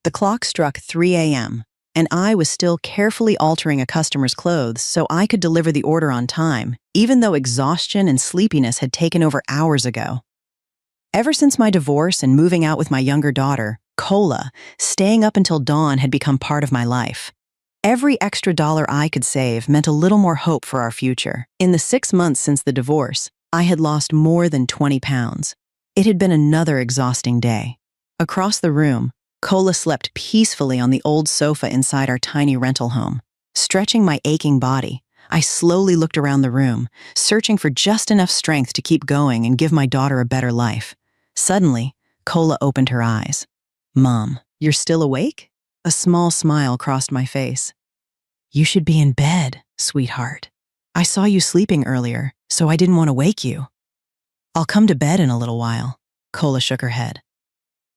The clock struck 3 a.m., and I was still carefully altering a customer's clothes so I could deliver the order on time, even though exhaustion and sleepiness had taken over hours ago. Ever since my divorce and moving out with my younger daughter, Cola, staying up until dawn had become part of my life. Every extra dollar I could save meant a little more hope for our future. In the 6 months since the divorce, I had lost more than 20 pounds. It had been another exhausting day. Across the room, Cola slept peacefully on the old sofa inside our tiny rental home. Stretching my aching body, I slowly looked around the room, searching for just enough strength to keep going and give my daughter a better life. Suddenly, Cola opened her eyes. "Mom, you're still awake?" A small smile crossed my face. "You should be in bed, sweetheart. I saw you sleeping earlier, so I didn't want to wake you." "I'll come to bed in a little while." Cola shook her head.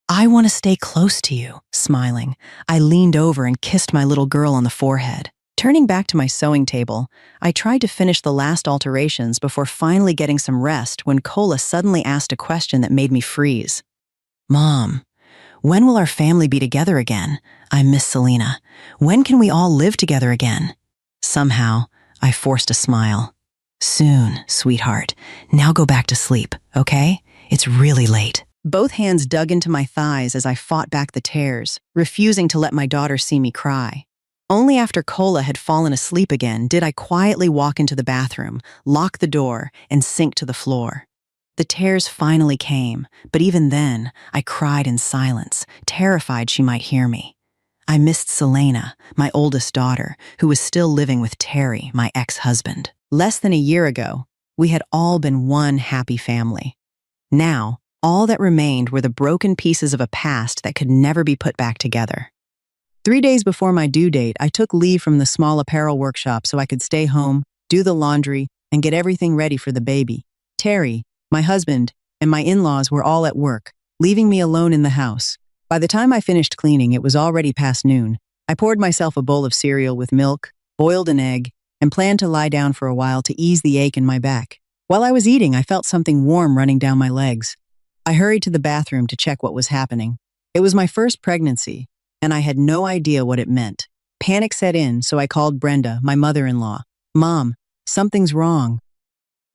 "I want to stay close to you." Smiling, I leaned over and kissed my little girl on the forehead. Turning back to my sewing table, I tried to finish the last alterations before finally getting some rest when Cola suddenly asked a question that made me freeze. "Mom, when will our family be together again? I miss Selena. When can we all live together again?" Somehow, I forced a smile. "Soon, sweetheart. Now go back to sleep, okay? It's really late." Both hands dug into my thighs as I fought back the tears, refusing to let my daughter see me cry. Only after Cola had fallen asleep again did I quietly walk into the bathroom, lock the door, and sink to the floor. The tears finally came, but even then, I cried in silence, terrified she might hear me. I missed Selena, my oldest daughter, who was still living with Terry, my ex-husband. Less than a year ago, we had all been one happy family. Now, all that remained were the broken pieces of a past that could never be put back together. 3 days before my due date, I took leave from the small apparel workshop so I could stay home, do the laundry, and get everything ready for the baby. Terry, my husband, and my in-laws were all at work, leaving me alone in the house. By the time I finished cleaning, it was already past noon. I poured myself a bowl of cereal with milk, boiled an egg, and planned to lie down for a while to ease the ache in my back. While I was eating, I felt something warm running down my legs. I hurried to the bathroom to check what was happening. It was my first pregnancy, and I had no idea what it meant. Panic set in, so I called Brenda, my mother-in-law. "Mom, something's wrong.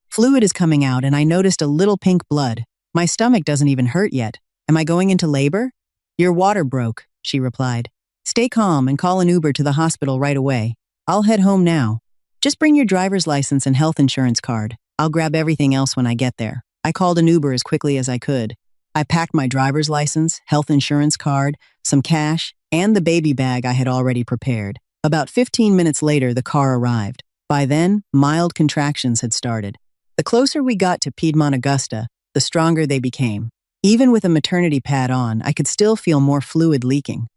Fluid is coming out, and I noticed a little pink blood. My stomach doesn't even hurt yet. Am I going into labor?" "Your water broke," she replied. "Stay calm and call an Uber to the hospital right away. I'll head home now. Just bring your driver's license and health insurance card. I'll grab everything else when I get there." I called an Uber as quickly as I could. I packed my driver's license, health insurance card, some cash, and the baby bag I had already prepared. About 15 minutes later, the car arrived. By then, mild contractions had started. The closer we got to Piedmont Augusta, the stronger they became. Even with a maternity pad on, I could still feel more fluid leaking.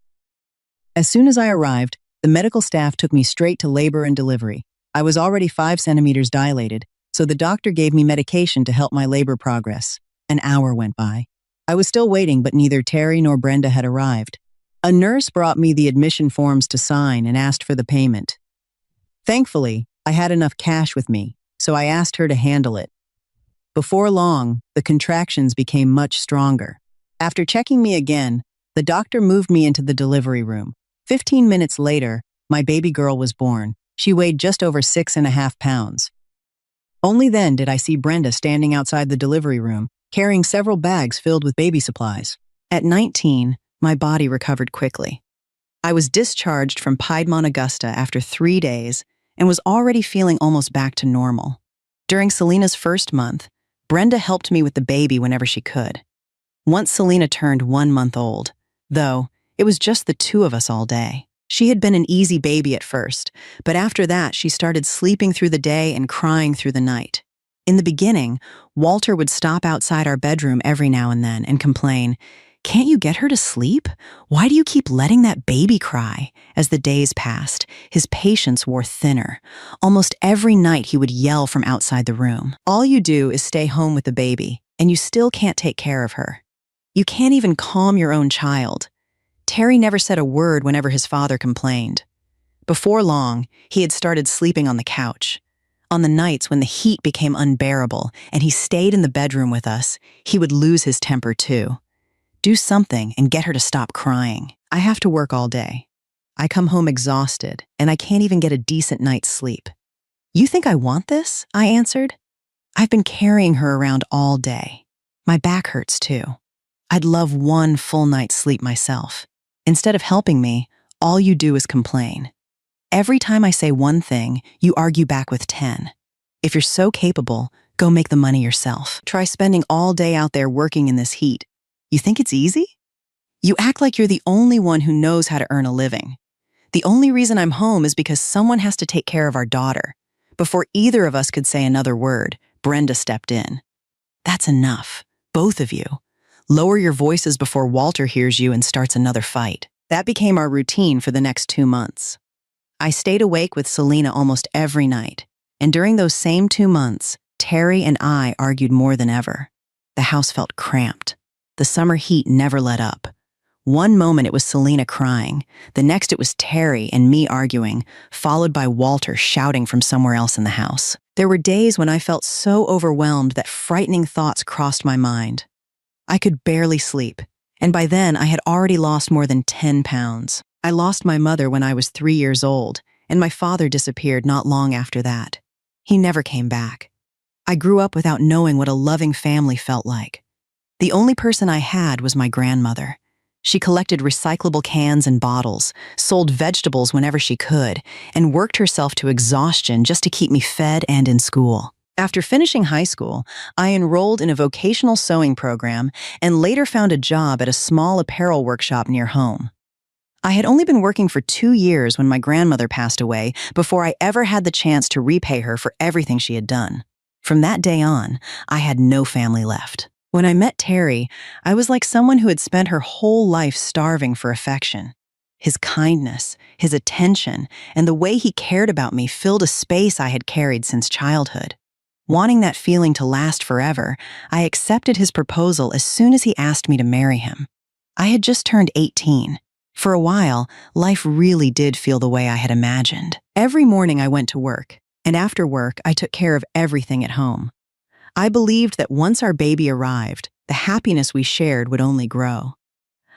As soon as I arrived, the medical staff took me straight to labor and delivery. I was already 5 centimeters dilated, so the doctor gave me medication to help my labor progress. An hour went by. I was still waiting, but neither Terry nor Brenda had arrived. A nurse brought me the admission forms to sign and asked for the payment. Thankfully, I had enough cash with me, so I asked her to handle it. Before long, the contractions became much stronger. After checking me again, the doctor moved me into the delivery room. 15 minutes later, my baby girl was born. She weighed just over 6.5 pounds. Only then did I see Brenda standing outside the delivery room, carrying several bags filled with baby supplies. At 19, my body recovered quickly. I was discharged from Piedmont Augusta after 3 days and was already feeling almost back to normal. During Selena's first month, Brenda helped me with the baby whenever she could. Once Selena turned 1 month old, though, it was just the two of us all day. She had been an easy baby at first, but after that she started sleeping through the day and crying through the night. In the beginning, Walter would stop outside our bedroom every now and then and complain, "Can't you get her to sleep? Why do you keep letting that baby cry?" As the days passed, his patience wore thinner. Almost every night he would yell from outside the room. "All you do is stay home with the baby, and you still can't take care of her. You can't even calm your own child." Terry never said a word whenever his father complained. Before long, he had started sleeping on the couch. On the nights when the heat became unbearable and he stayed in the bedroom with us, he would lose his temper too. Do something and get her to stop crying. I have to work all day. I come home exhausted, and I can't even get a decent night's sleep. You think I want this? I answered. I've been carrying her around all day. My back hurts too. I'd love one full night's sleep myself. Instead of helping me, all you do is complain. Every time I say one thing, you argue back with 10. If you're so capable, go make the money yourself. Try spending all day out there working in this heat. You think it's easy? You act like you're the only one who knows how to earn a living. The only reason I'm home is because someone has to take care of our daughter. Before either of us could say another word, Brenda stepped in. That's enough, both of you. Lower your voices before Walter hears you and starts another fight. That became our routine for the next 2 months. I stayed awake with Selena almost every night, and during those same 2 months, Terry and I argued more than ever. The house felt cramped. The summer heat never let up. One moment it was Selena crying, the next it was Terry and me arguing, followed by Walter shouting from somewhere else in the house. There were days when I felt so overwhelmed that frightening thoughts crossed my mind. I could barely sleep, and by then I had already lost more than 10 pounds. I lost my mother when I was 3 years old, and my father disappeared not long after that. He never came back. I grew up without knowing what a loving family felt like. The only person I had was my grandmother. She collected recyclable cans and bottles, sold vegetables whenever she could, and worked herself to exhaustion just to keep me fed and in school. After finishing high school, I enrolled in a vocational sewing program and later found a job at a small apparel workshop near home. I had only been working for 2 years when my grandmother passed away before I ever had the chance to repay her for everything she had done. From that day on, I had no family left. When I met Terry, I was like someone who had spent her whole life starving for affection. His kindness, his attention, and the way he cared about me filled a space I had carried since childhood. Wanting that feeling to last forever, I accepted his proposal as soon as he asked me to marry him. I had just turned 18. For a while, life really did feel the way I had imagined. Every morning I went to work, and after work I took care of everything at home. I believed that once our baby arrived, the happiness we shared would only grow.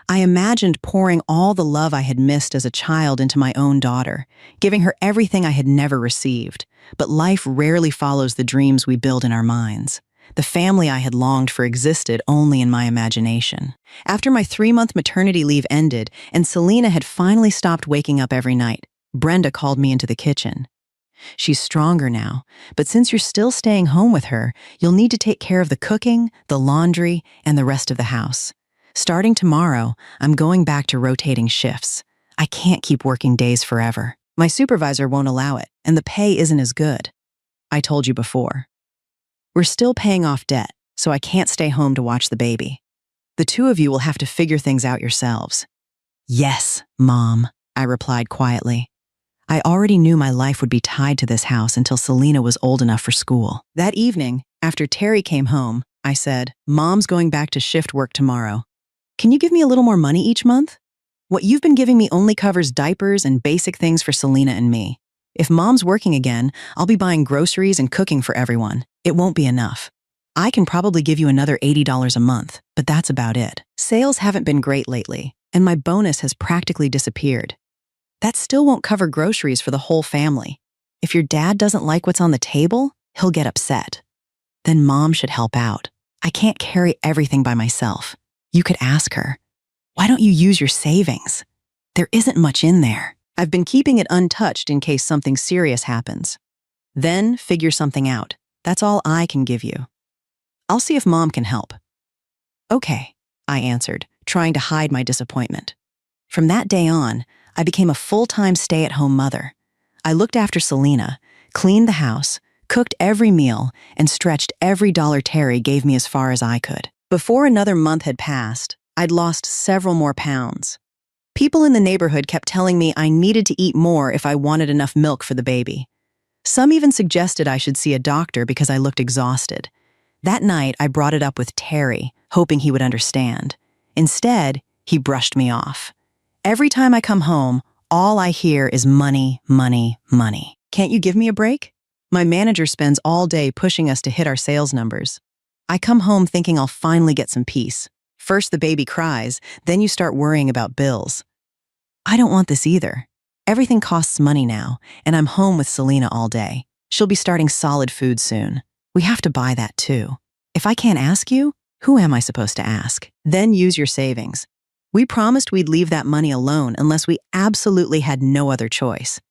I imagined pouring all the love I had missed as a child into my own daughter, giving her everything I had never received. But life rarely follows the dreams we build in our minds. The family I had longed for existed only in my imagination. After my 3-month maternity leave ended and Selena had finally stopped waking up every night, Brenda called me into the kitchen. She's stronger now, but since you're still staying home with her, you'll need to take care of the cooking, the laundry, and the rest of the house. Starting tomorrow, I'm going back to rotating shifts. I can't keep working days forever. My supervisor won't allow it, and the pay isn't as good. I told you before. We're still paying off debt, so I can't stay home to watch the baby. The 2 of you will have to figure things out yourselves. Yes, Mom, I replied quietly. I already knew my life would be tied to this house until Selena was old enough for school. That evening, after Terry came home, I said, Mom's going back to shift work tomorrow. Can you give me a little more money each month? What you've been giving me only covers diapers and basic things for Selena and me. If Mom's working again, I'll be buying groceries and cooking for everyone. It won't be enough. I can probably give you another $80 a month, but that's about it. Sales haven't been great lately, and my bonus has practically disappeared. That still won't cover groceries for the whole family. If your dad doesn't like what's on the table, he'll get upset. Then Mom should help out. I can't carry everything by myself. You could ask her. Why don't you use your savings? There isn't much in there. I've been keeping it untouched in case something serious happens. Then figure something out. That's all I can give you. I'll see if Mom can help. Okay, I answered, trying to hide my disappointment. From that day on, I became a full-time stay-at-home mother. I looked after Selena, cleaned the house, cooked every meal, and stretched every dollar Terry gave me as far as I could. Before another month had passed, I'd lost several more pounds. People in the neighborhood kept telling me I needed to eat more if I wanted enough milk for the baby. Some even suggested I should see a doctor because I looked exhausted. That night, I brought it up with Terry, hoping he would understand. Instead, he brushed me off. Every time I come home, all I hear is money, money, money. Can't you give me a break? My manager spends all day pushing us to hit our sales numbers. I come home thinking I'll finally get some peace. First the baby cries, then you start worrying about bills. I don't want this either. Everything costs money now, and I'm home with Selena all day. She'll be starting solid food soon. We have to buy that too. If I can't ask you, who am I supposed to ask? Then use your savings. We promised we'd leave that money alone unless we absolutely had no other choice.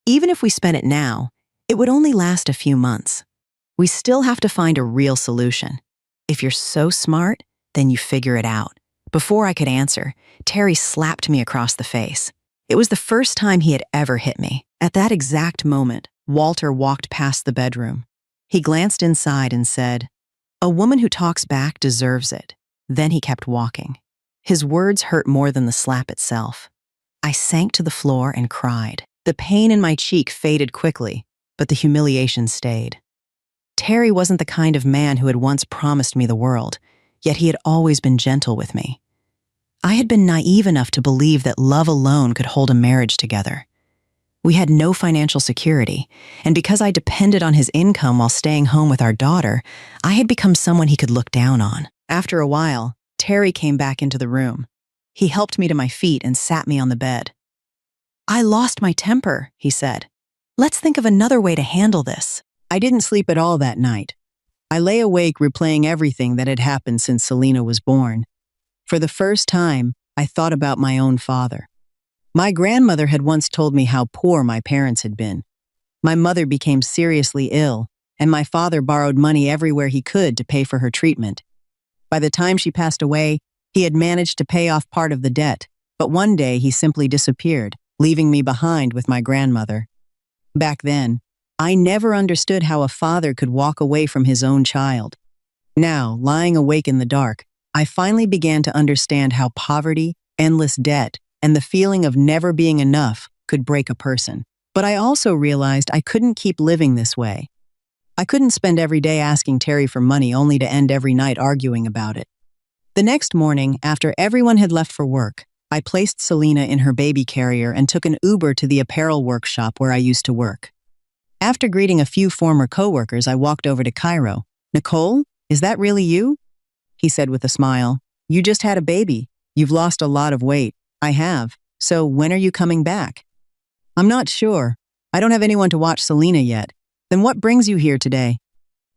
Even if we spent it now, it would only last a few months. We still have to find a real solution. If you're so smart, then you figure it out. Before I could answer, Terry slapped me across the face. It was the first time he had ever hit me. At that exact moment, Walter walked past the bedroom. He glanced inside and said, "A woman who talks back deserves it." Then he kept walking. His words hurt more than the slap itself. I sank to the floor and cried. The pain in my cheek faded quickly, but the humiliation stayed. Terry wasn't the kind of man who had once promised me the world, yet he had always been gentle with me. I had been naive enough to believe that love alone could hold a marriage together. We had no financial security, and because I depended on his income while staying home with our daughter, I had become someone he could look down on. After a while, Terry came back into the room. He helped me to my feet and sat me on the bed. "I lost my temper," he said. "Let's think of another way to handle this." I didn't sleep at all that night. I lay awake replaying everything that had happened since Selena was born. For the first time, I thought about my own father. My grandmother had once told me how poor my parents had been. My mother became seriously ill, and my father borrowed money everywhere he could to pay for her treatment. By the time she passed away, he had managed to pay off part of the debt, but one day he simply disappeared, leaving me behind with my grandmother. Back then, I never understood how a father could walk away from his own child. Now, lying awake in the dark, I finally began to understand how poverty, endless debt, and the feeling of never being enough could break a person. But I also realized I couldn't keep living this way. I couldn't spend every day asking Terry for money only to end every night arguing about it. The next morning, after everyone had left for work, I placed Selena in her baby carrier and took an Uber to the apparel workshop where I used to work. After greeting a few former coworkers, I walked over to Cairo. "Nicole, is that really you?" he said with a smile. "You just had a baby. You've lost a lot of weight." "I have. So when are you coming back?" "I'm not sure. I don't have anyone to watch Selena yet." "Then what brings you here today?"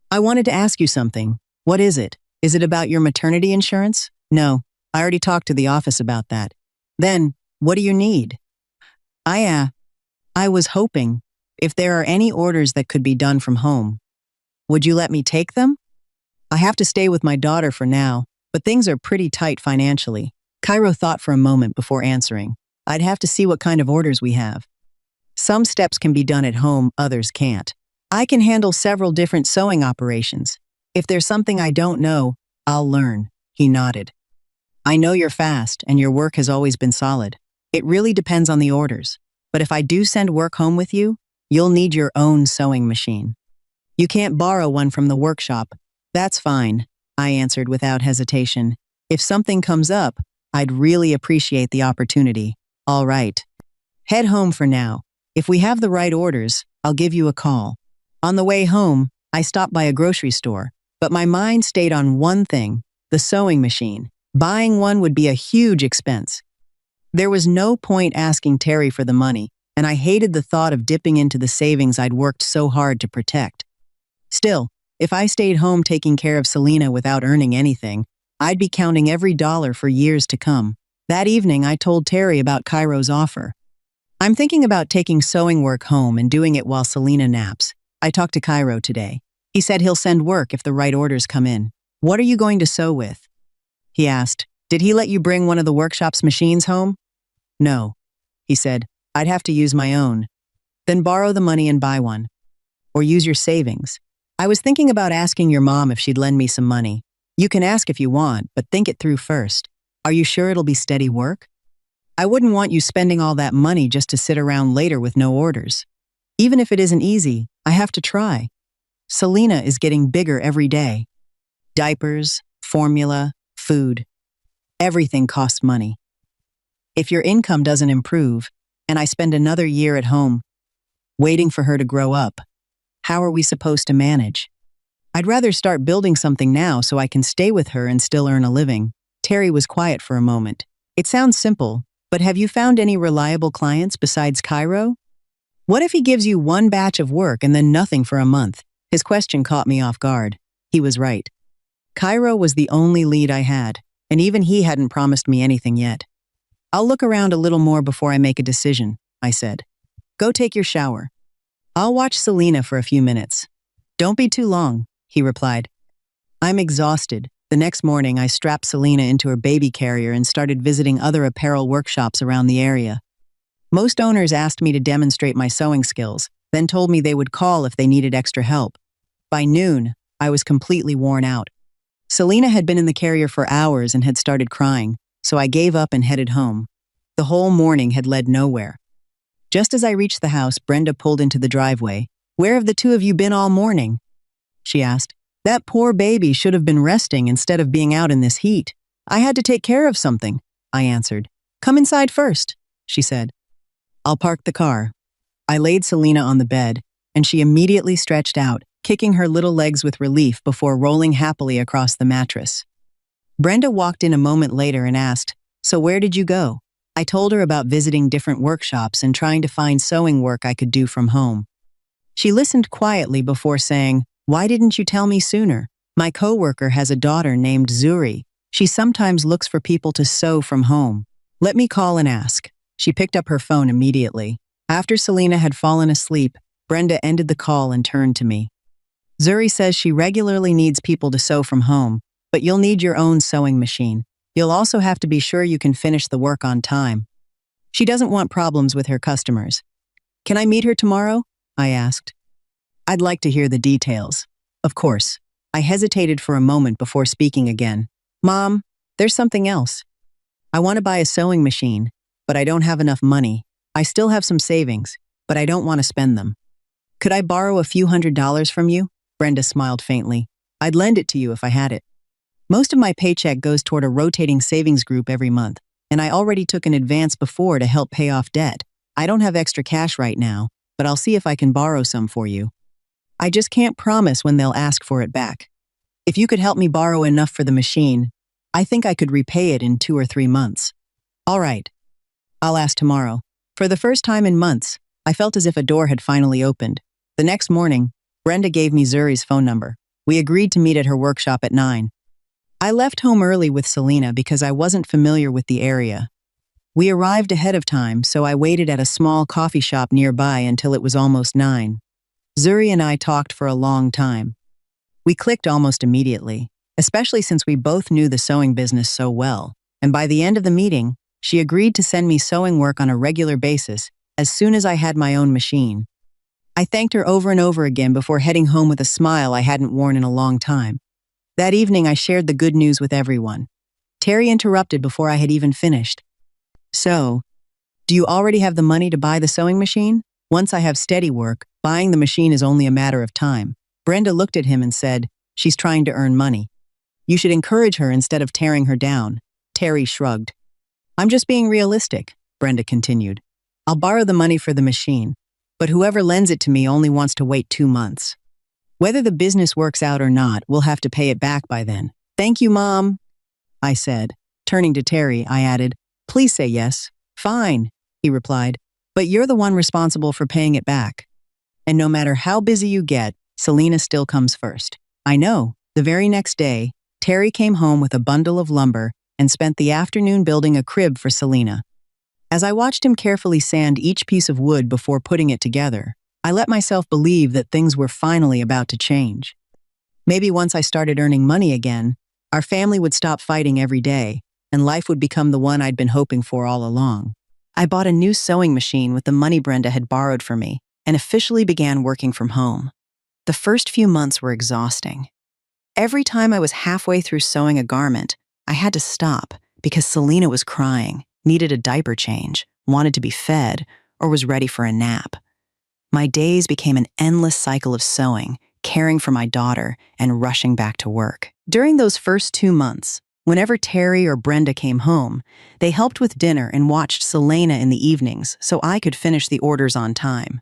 "I wanted to ask you something." "What is it? Is it about your maternity insurance?" "No, I already talked to the office about that." "Then, what do you need?" I was hoping if there are any orders that could be done from home. Would you let me take them?" "I have to stay with my daughter for now, but things are pretty tight financially." Cairo thought for a moment before answering. "I'd have to see what kind of orders we have. Some steps can be done at home, others can't. I can handle several different sewing operations. If there's something I don't know, I'll learn." He nodded. "I know you're fast and your work has always been solid. It really depends on the orders. But if I do send work home with you, you'll need your own sewing machine. You can't borrow one from the workshop." "That's fine," I answered without hesitation. "If something comes up, I'd really appreciate the opportunity." "All right. Head home for now. If we have the right orders, I'll give you a call." On the way home, I stopped by a grocery store, but my mind stayed on one thing, the sewing machine. Buying one would be a huge expense. There was no point asking Terry for the money, and I hated the thought of dipping into the savings I'd worked so hard to protect. Still, if I stayed home taking care of Selena without earning anything, I'd be counting every dollar for years to come. That evening, I told Terry about Cairo's offer. "I'm thinking about taking sewing work home and doing it while Selena naps. I talked to Cairo today. He said he'll send work if the right orders come in." "What are you going to sew with?" he asked. "Did he let you bring one of the workshop's machines home?" "No," he said. "I'd have to use my own." "Then borrow the money and buy one. Or use your savings." "I was thinking about asking your mom if she'd lend me some money." "You can ask if you want, but think it through first. Are you sure it'll be steady work? I wouldn't want you spending all that money just to sit around later with no orders. Even if it isn't easy, I have to try. Selena is getting bigger every day. Diapers, formula, food. Everything costs money. If your income doesn't improve, and I spend another year at home, waiting for her to grow up, how are we supposed to manage? I'd rather start building something now so I can stay with her and still earn a living." Terry was quiet for a moment. It sounds simple, but have you found any reliable clients besides Cairo? What if he gives you one batch of work and then nothing for a month? His question caught me off guard. He was right. Cairo was the only lead I had, and even he hadn't promised me anything yet. I'll look around a little more before I make a decision, I said. Go take your shower. I'll watch Selena for a few minutes. Don't be too long, he replied. I'm exhausted. The next morning, I strapped Selena into her baby carrier and started visiting other apparel workshops around the area. Most owners asked me to demonstrate my sewing skills, then told me they would call if they needed extra help. By noon, I was completely worn out. Selena had been in the carrier for hours and had started crying, so I gave up and headed home. The whole morning had led nowhere. Just as I reached the house, Brenda pulled into the driveway. Where have the two of you been all morning? She asked. That poor baby should have been resting instead of being out in this heat. I had to take care of something, I answered. Come inside first, she said. I'll park the car. I laid Selena on the bed, and she immediately stretched out, kicking her little legs with relief before rolling happily across the mattress. Brenda walked in a moment later and asked, So where did you go? I told her about visiting different workshops and trying to find sewing work I could do from home. She listened quietly before saying, Why didn't you tell me sooner? My coworker has a daughter named Zuri. She sometimes looks for people to sew from home. Let me call and ask. She picked up her phone immediately. After Selena had fallen asleep, Brenda ended the call and turned to me. Zuri says she regularly needs people to sew from home, but you'll need your own sewing machine. You'll also have to be sure you can finish the work on time. She doesn't want problems with her customers. Can I meet her tomorrow? I asked. I'd like to hear the details. Of course. I hesitated for a moment before speaking again. Mom, there's something else. I want to buy a sewing machine, but I don't have enough money. I still have some savings, but I don't want to spend them. Could I borrow a few $100s from you? Brenda smiled faintly. I'd lend it to you if I had it. Most of my paycheck goes toward a rotating savings group every month, and I already took an advance before to help pay off debt. I don't have extra cash right now, but I'll see if I can borrow some for you. I just can't promise when they'll ask for it back. If you could help me borrow enough for the machine, I think I could repay it in 2 or 3 months. All right. I'll ask tomorrow. For the first time in months, I felt as if a door had finally opened. The next morning, Brenda gave me Zuri's phone number. We agreed to meet at her workshop at 9. I left home early with Selena because I wasn't familiar with the area. We arrived ahead of time, so I waited at a small coffee shop nearby until it was almost 9. Zuri and I talked for a long time. We clicked almost immediately, especially since we both knew the sewing business so well, and by the end of the meeting, she agreed to send me sewing work on a regular basis as soon as I had my own machine. I thanked her over and over again before heading home with a smile I hadn't worn in a long time. That evening, I shared the good news with everyone. Terry interrupted before I had even finished. So, do you already have the money to buy the sewing machine? Once I have steady work, buying the machine is only a matter of time. Brenda looked at him and said, She's trying to earn money. You should encourage her instead of tearing her down. Terry shrugged. I'm just being realistic, Brenda continued. I'll borrow the money for the machine, but whoever lends it to me only wants to wait 2 months. Whether the business works out or not, we'll have to pay it back by then. Thank you, Mom, I said. Turning to Terry, I added, Please say yes. Fine, he replied, but you're the one responsible for paying it back. And no matter how busy you get, Selena still comes first. I know. The very next day, Terry came home with a bundle of lumber and spent the afternoon building a crib for Selena. As I watched him carefully sand each piece of wood before putting it together, I let myself believe that things were finally about to change. Maybe once I started earning money again, our family would stop fighting every day, and life would become the one I'd been hoping for all along. I bought a new sewing machine with the money Brenda had borrowed from me and officially began working from home. The first few months were exhausting. Every time I was halfway through sewing a garment, I had to stop because Selena was crying, needed a diaper change, wanted to be fed, or was ready for a nap. My days became an endless cycle of sewing, caring for my daughter, and rushing back to work. During those first 2 months, whenever Terry or Brenda came home, they helped with dinner and watched Selena in the evenings so I could finish the orders on time.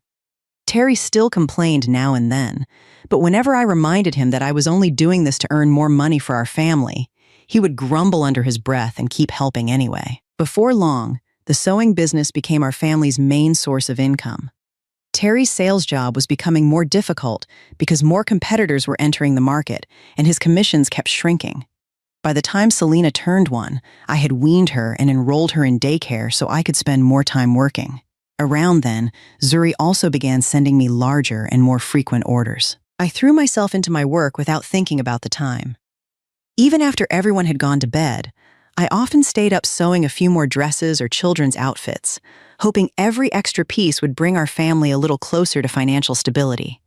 Terry still complained now and then, but whenever I reminded him that I was only doing this to earn more money for our family, He would grumble under his breath and keep helping anyway. Before long, the sewing business became our family's main source of income. Terry's sales job was becoming more difficult because more competitors were entering the market, and his commissions kept shrinking. By the time Selena turned 1, I had weaned her and enrolled her in daycare so I could spend more time working. Around then, Zuri also began sending me larger and more frequent orders. I threw myself into my work without thinking about the time. Even after everyone had gone to bed, I often stayed up sewing a few more dresses or children's outfits, hoping every extra piece would bring our family a little closer to financial stability.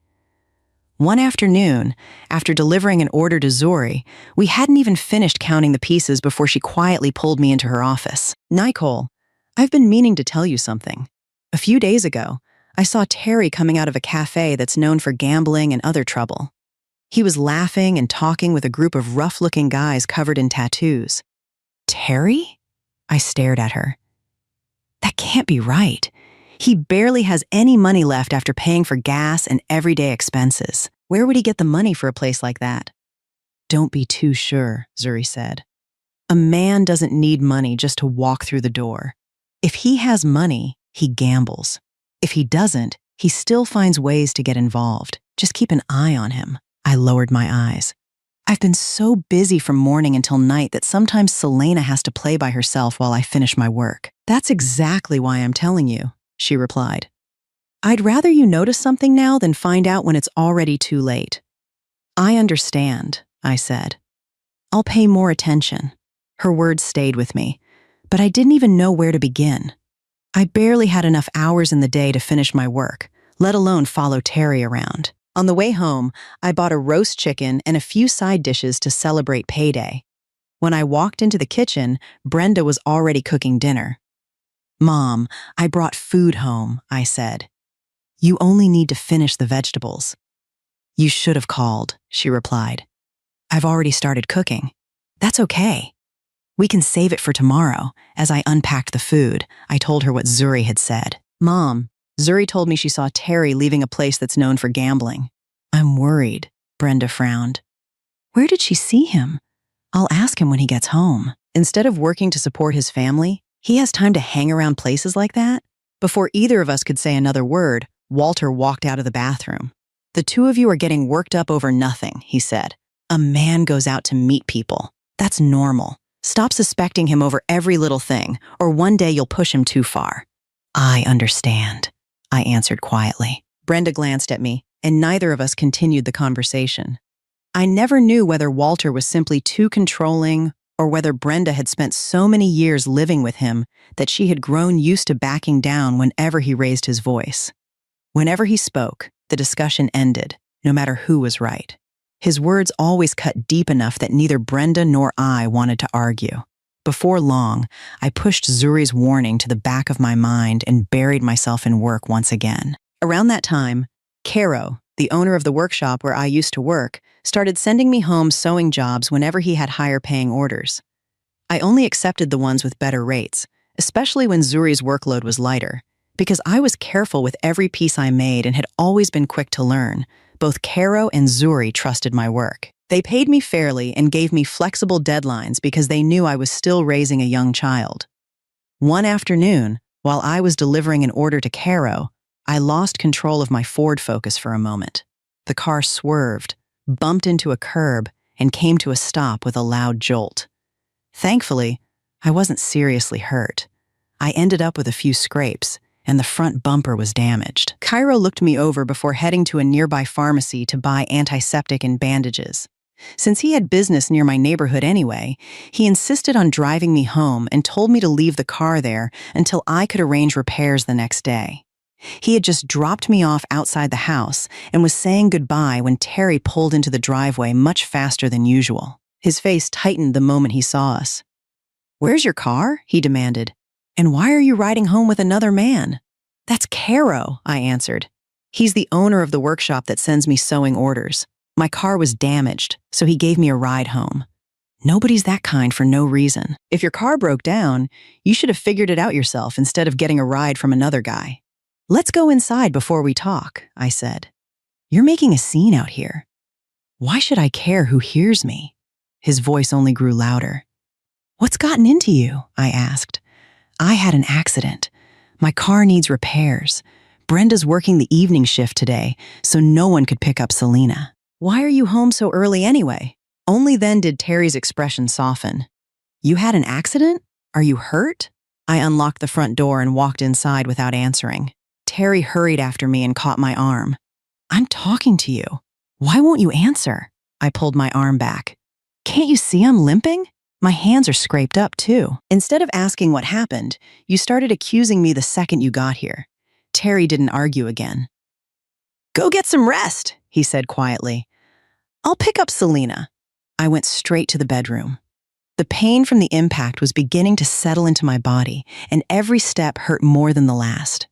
One afternoon, after delivering an order to Zuri, we hadn't even finished counting the pieces before she quietly pulled me into her office. "Nicole, I've been meaning to tell you something. A few days ago, I saw Terry coming out of a cafe that's known for gambling and other trouble. He was laughing and talking with a group of rough-looking guys covered in tattoos." "Terry?" I stared at her. That can't be right. He barely has any money left after paying for gas and everyday expenses. Where would he get the money for a place like that? "Don't be too sure," Zuri said. "A man doesn't need money just to walk through the door. If he has money, he gambles. If he doesn't, he still finds ways to get involved. Just keep an eye on him." I lowered my eyes. "I've been so busy from morning until night that sometimes Selena has to play by herself while I finish my work." "That's exactly why I'm telling you," she replied. "I'd rather you notice something now than find out when it's already too late." "I understand," I said. "I'll pay more attention." Her words stayed with me, but I didn't even know where to begin. I barely had enough hours in the day to finish my work, let alone follow Terry around. On the way home, I bought a roast chicken and a few side dishes to celebrate payday. When I walked into the kitchen, Brenda was already cooking dinner. "Mom, I brought food home," I said. "You only need to finish the vegetables." "You should have called," she replied. "I've already started cooking." "That's okay. We can save it for tomorrow." As I unpacked the food, I told her what Zuri had said. "Mom, Zuri told me she saw Terry leaving a place that's known for gambling." "I'm worried," Brenda frowned. "Where did she see him? I'll ask him when he gets home." Instead of working to support his family, he has time to hang around places like that? Before either of us could say another word, Walter walked out of the bathroom. "The two of you are getting worked up over nothing," he said. "A man goes out to meet people. That's normal. Stop suspecting him over every little thing, or one day you'll push him too far." "I understand," I answered quietly. Brenda glanced at me, and neither of us continued the conversation. I never knew whether Walter was simply too controlling or whether Brenda had spent so many years living with him that she had grown used to backing down whenever he raised his voice. Whenever he spoke, the discussion ended, no matter who was right. His words always cut deep enough that neither Brenda nor I wanted to argue. Before long, I pushed Zuri's warning to the back of my mind and buried myself in work once again. Around that time, Caro, the owner of the workshop where I used to work, started sending me home sewing jobs whenever he had higher-paying orders. I only accepted the ones with better rates, especially when Zuri's workload was lighter, because I was careful with every piece I made and had always been quick to learn. Both Caro and Zuri trusted my work. They paid me fairly and gave me flexible deadlines because they knew I was still raising a young child. One afternoon, while I was delivering an order to Caro, I lost control of my Ford Focus for a moment. The car swerved, bumped into a curb, and came to a stop with a loud jolt. Thankfully, I wasn't seriously hurt. I ended up with a few scrapes, and the front bumper was damaged. Caro looked me over before heading to a nearby pharmacy to buy antiseptic and bandages. Since he had business near my neighborhood anyway, he insisted on driving me home and told me to leave the car there until I could arrange repairs the next day. He had just dropped me off outside the house and was saying goodbye when Terry pulled into the driveway much faster than usual. His face tightened the moment he saw us. "Where's your car?" he demanded. "And why are you riding home with another man?" "That's Caro," I answered. "He's the owner of the workshop that sends me sewing orders. My car was damaged, so he gave me a ride home. Nobody's that kind for no reason. If your car broke down, you should have figured it out yourself instead of getting a ride from another guy." "Let's go inside before we talk," I said. "You're making a scene out here." "Why should I care who hears me?" His voice only grew louder. "What's gotten into you?" I asked. "I had an accident. My car needs repairs. Brenda's working the evening shift today, so no one could pick up Selena." "Why are you home so early anyway?" Only then did Terry's expression soften. "You had an accident? Are you hurt?" I unlocked the front door and walked inside without answering. Terry hurried after me and caught my arm. "I'm talking to you. Why won't you answer?" I pulled my arm back. "Can't you see I'm limping? My hands are scraped up too." "Instead of asking what happened, you started accusing me the second you got here." Terry didn't argue again. "Go get some rest," he said quietly. "I'll pick up Selena." I went straight to the bedroom. The pain from the impact was beginning to settle into my body, and every step hurt more than the last.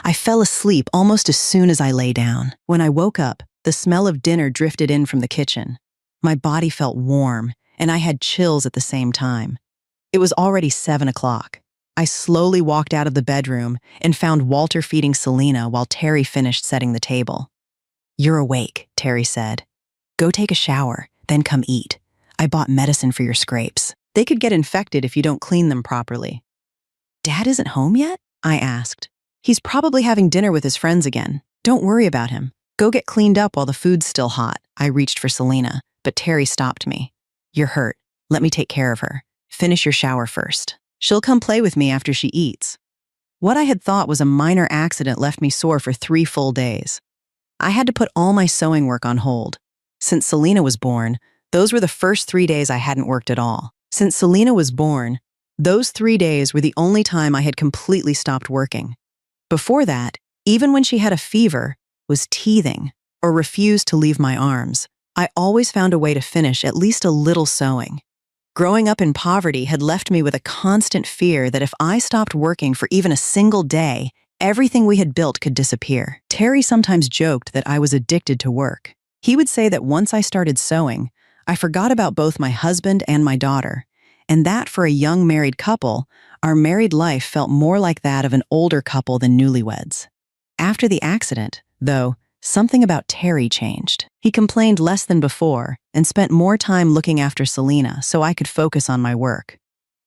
I fell asleep almost as soon as I lay down. When I woke up, the smell of dinner drifted in from the kitchen. My body felt warm, and I had chills at the same time. It was already 7 o'clock. I slowly walked out of the bedroom and found Walter feeding Selena while Terry finished setting the table. "You're awake," Terry said. "Go take a shower, then come eat. I bought medicine for your scrapes. They could get infected if you don't clean them properly." "Dad isn't home yet?" I asked. "He's probably having dinner with his friends again. Don't worry about him. Go get cleaned up while the food's still hot." I reached for Selena, but Terry stopped me. "You're hurt. Let me take care of her. Finish your shower first. She'll come play with me after she eats." What I had thought was a minor accident left me sore for 3 full days. I had to put all my sewing work on hold. Since Selena was born, those were the first 3 days I hadn't worked at all. Since Selena was born, those 3 days were the only time I had completely stopped working. Before that, even when she had a fever, was teething, or refused to leave my arms, I always found a way to finish at least a little sewing. Growing up in poverty had left me with a constant fear that if I stopped working for even a single day, everything we had built could disappear. Terry sometimes joked that I was addicted to work. He would say that once I started sewing, I forgot about both my husband and my daughter, and that for a young married couple, our married life felt more like that of an older couple than newlyweds. After the accident, though, something about Terry changed. He complained less than before and spent more time looking after Selena so I could focus on my work.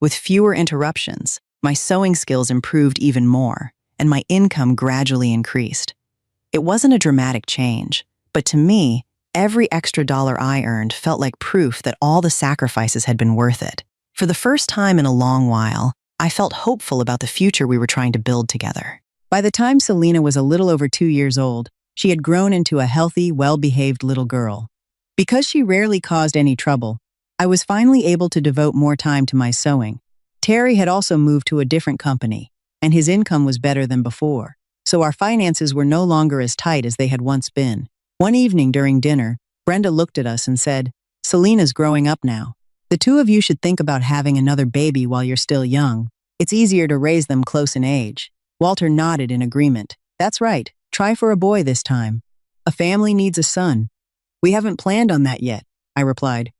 With fewer interruptions, my sewing skills improved even more, and my income gradually increased. It wasn't a dramatic change, but to me, every extra dollar I earned felt like proof that all the sacrifices had been worth it. For the first time in a long while, I felt hopeful about the future we were trying to build together. By the time Selena was a little over 2 years old, she had grown into a healthy, well-behaved little girl. Because she rarely caused any trouble, I was finally able to devote more time to my sewing. Terry had also moved to a different company, and his income was better than before, so our finances were no longer as tight as they had once been. One evening during dinner, Brenda looked at us and said, "Selena's growing up now. The two of you should think about having another baby while you're still young. It's easier to raise them close in age." Walter nodded in agreement. "That's right. Try for a boy this time. A family needs a son." "We haven't planned on that yet," I replied.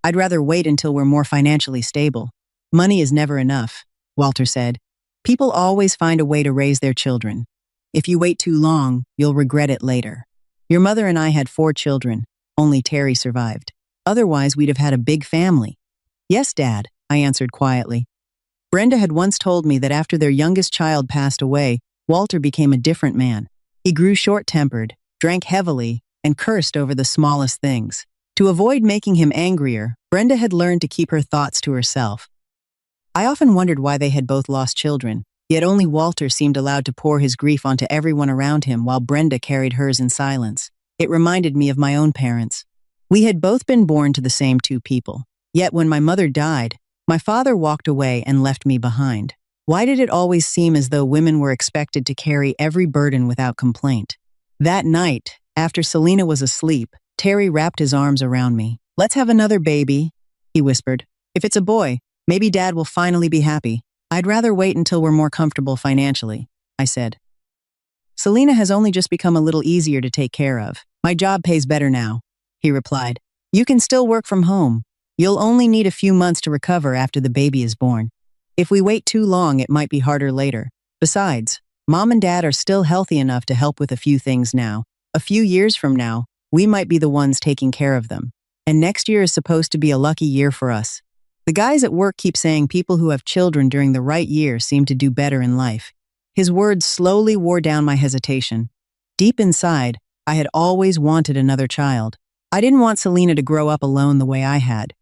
"I'd rather wait until we're more financially stable." "Money is never enough," Walter said. "People always find a way to raise their children. If you wait too long, you'll regret it later. Your mother and I had 4 children. Only Terry survived. Otherwise, we'd have had a big family." "Yes, Dad," I answered quietly. Brenda had once told me that after their youngest child passed away, Walter became a different man. He grew short-tempered, drank heavily, and cursed over the smallest things. To avoid making him angrier, Brenda had learned to keep her thoughts to herself. I often wondered why they had both lost children, yet only Walter seemed allowed to pour his grief onto everyone around him while Brenda carried hers in silence. It reminded me of my own parents. We had both been born to the same 2 people. Yet when my mother died, my father walked away and left me behind. Why did it always seem as though women were expected to carry every burden without complaint? That night, after Selena was asleep, Terry wrapped his arms around me. "Let's have another baby," he whispered. "If it's a boy, maybe Dad will finally be happy." "I'd rather wait until we're more comfortable financially," I said. "Selena has only just become a little easier to take care of. My job pays better now," he replied. "You can still work from home. You'll only need a few months to recover after the baby is born. If we wait too long, it might be harder later. Besides, Mom and Dad are still healthy enough to help with a few things now. A few years from now, we might be the ones taking care of them. and next year is supposed to be a lucky year for us. The guys at work keep saying people who have children during the right year seem to do better in life. His words slowly wore down my hesitation. Deep inside, I had always wanted another child. I didn't want Selena to grow up alone the way I had.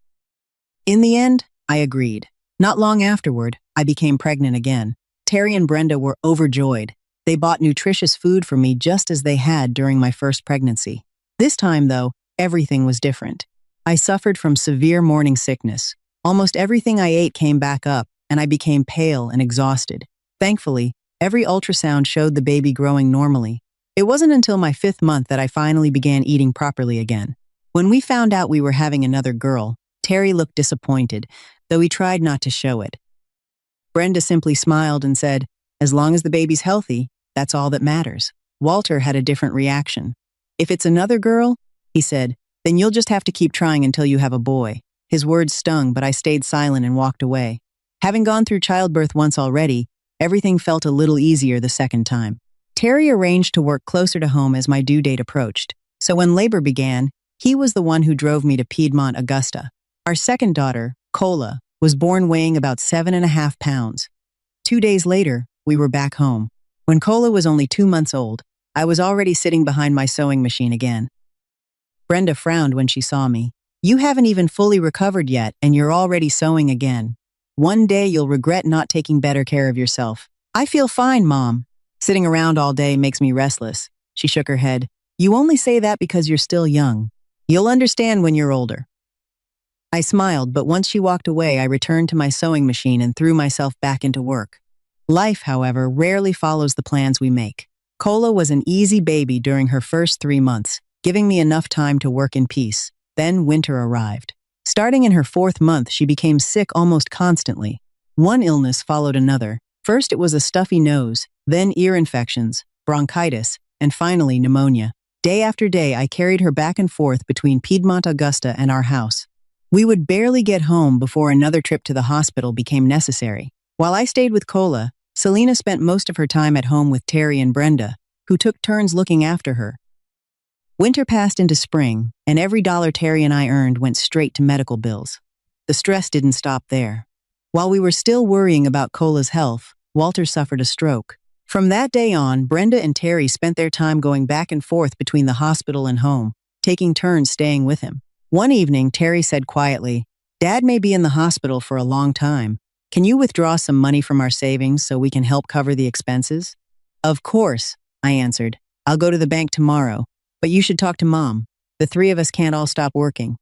In the end, I agreed. Not long afterward, I became pregnant again. Terry and Brenda were overjoyed. They bought nutritious food for me just as they had during my first pregnancy. This time, though, everything was different. I suffered from severe morning sickness. Almost everything I ate came back up, and I became pale and exhausted. Thankfully, every ultrasound showed the baby growing normally. It wasn't until my 5th month that I finally began eating properly again. When we found out we were having another girl, Terry looked disappointed, though he tried not to show it. Brenda simply smiled and said, "As long as the baby's healthy, that's all that matters." Walter had a different reaction. "If it's another girl," he said, "then you'll just have to keep trying until you have a boy." His words stung, but I stayed silent and walked away. Having gone through childbirth once already, everything felt a little easier the second time. Terry arranged to work closer to home as my due date approached, so when labor began, he was the one who drove me to Piedmont, Augusta. Our second daughter, Cola, was born weighing about 7.5 pounds. 2 days later, we were back home. When Cola was only 2 months old, I was already sitting behind my sewing machine again. Brenda frowned when she saw me. "You haven't even fully recovered yet, and you're already sewing again. One day you'll regret not taking better care of yourself." "I feel fine, Mom. Sitting around all day makes me restless." She shook her head. "You only say that because you're still young. You'll understand when you're older." I smiled, but once she walked away, I returned to my sewing machine and threw myself back into work. Life, however, rarely follows the plans we make. Cola was an easy baby during her first 3 months, giving me enough time to work in peace. Then winter arrived. Starting in her 4th month, she became sick almost constantly. One illness followed another. First it was a stuffy nose, then ear infections, bronchitis, and finally pneumonia. Day after day, I carried her back and forth between Piedmont, Augusta, and our house. We would barely get home before another trip to the hospital became necessary. While I stayed with Cola, Selena spent most of her time at home with Terry and Brenda, who took turns looking after her. Winter passed into spring, and every dollar Terry and I earned went straight to medical bills. The stress didn't stop there. While we were still worrying about Cola's health, Walter suffered a stroke. From that day on, Brenda and Terry spent their time going back and forth between the hospital and home, taking turns staying with him. One evening, Terry said quietly, "Dad may be in the hospital for a long time. Can you withdraw some money from our savings so we can help cover the expenses?" "Of course," I answered. "I'll go to the bank tomorrow, but you should talk to Mom. The 3 of us can't all stop working.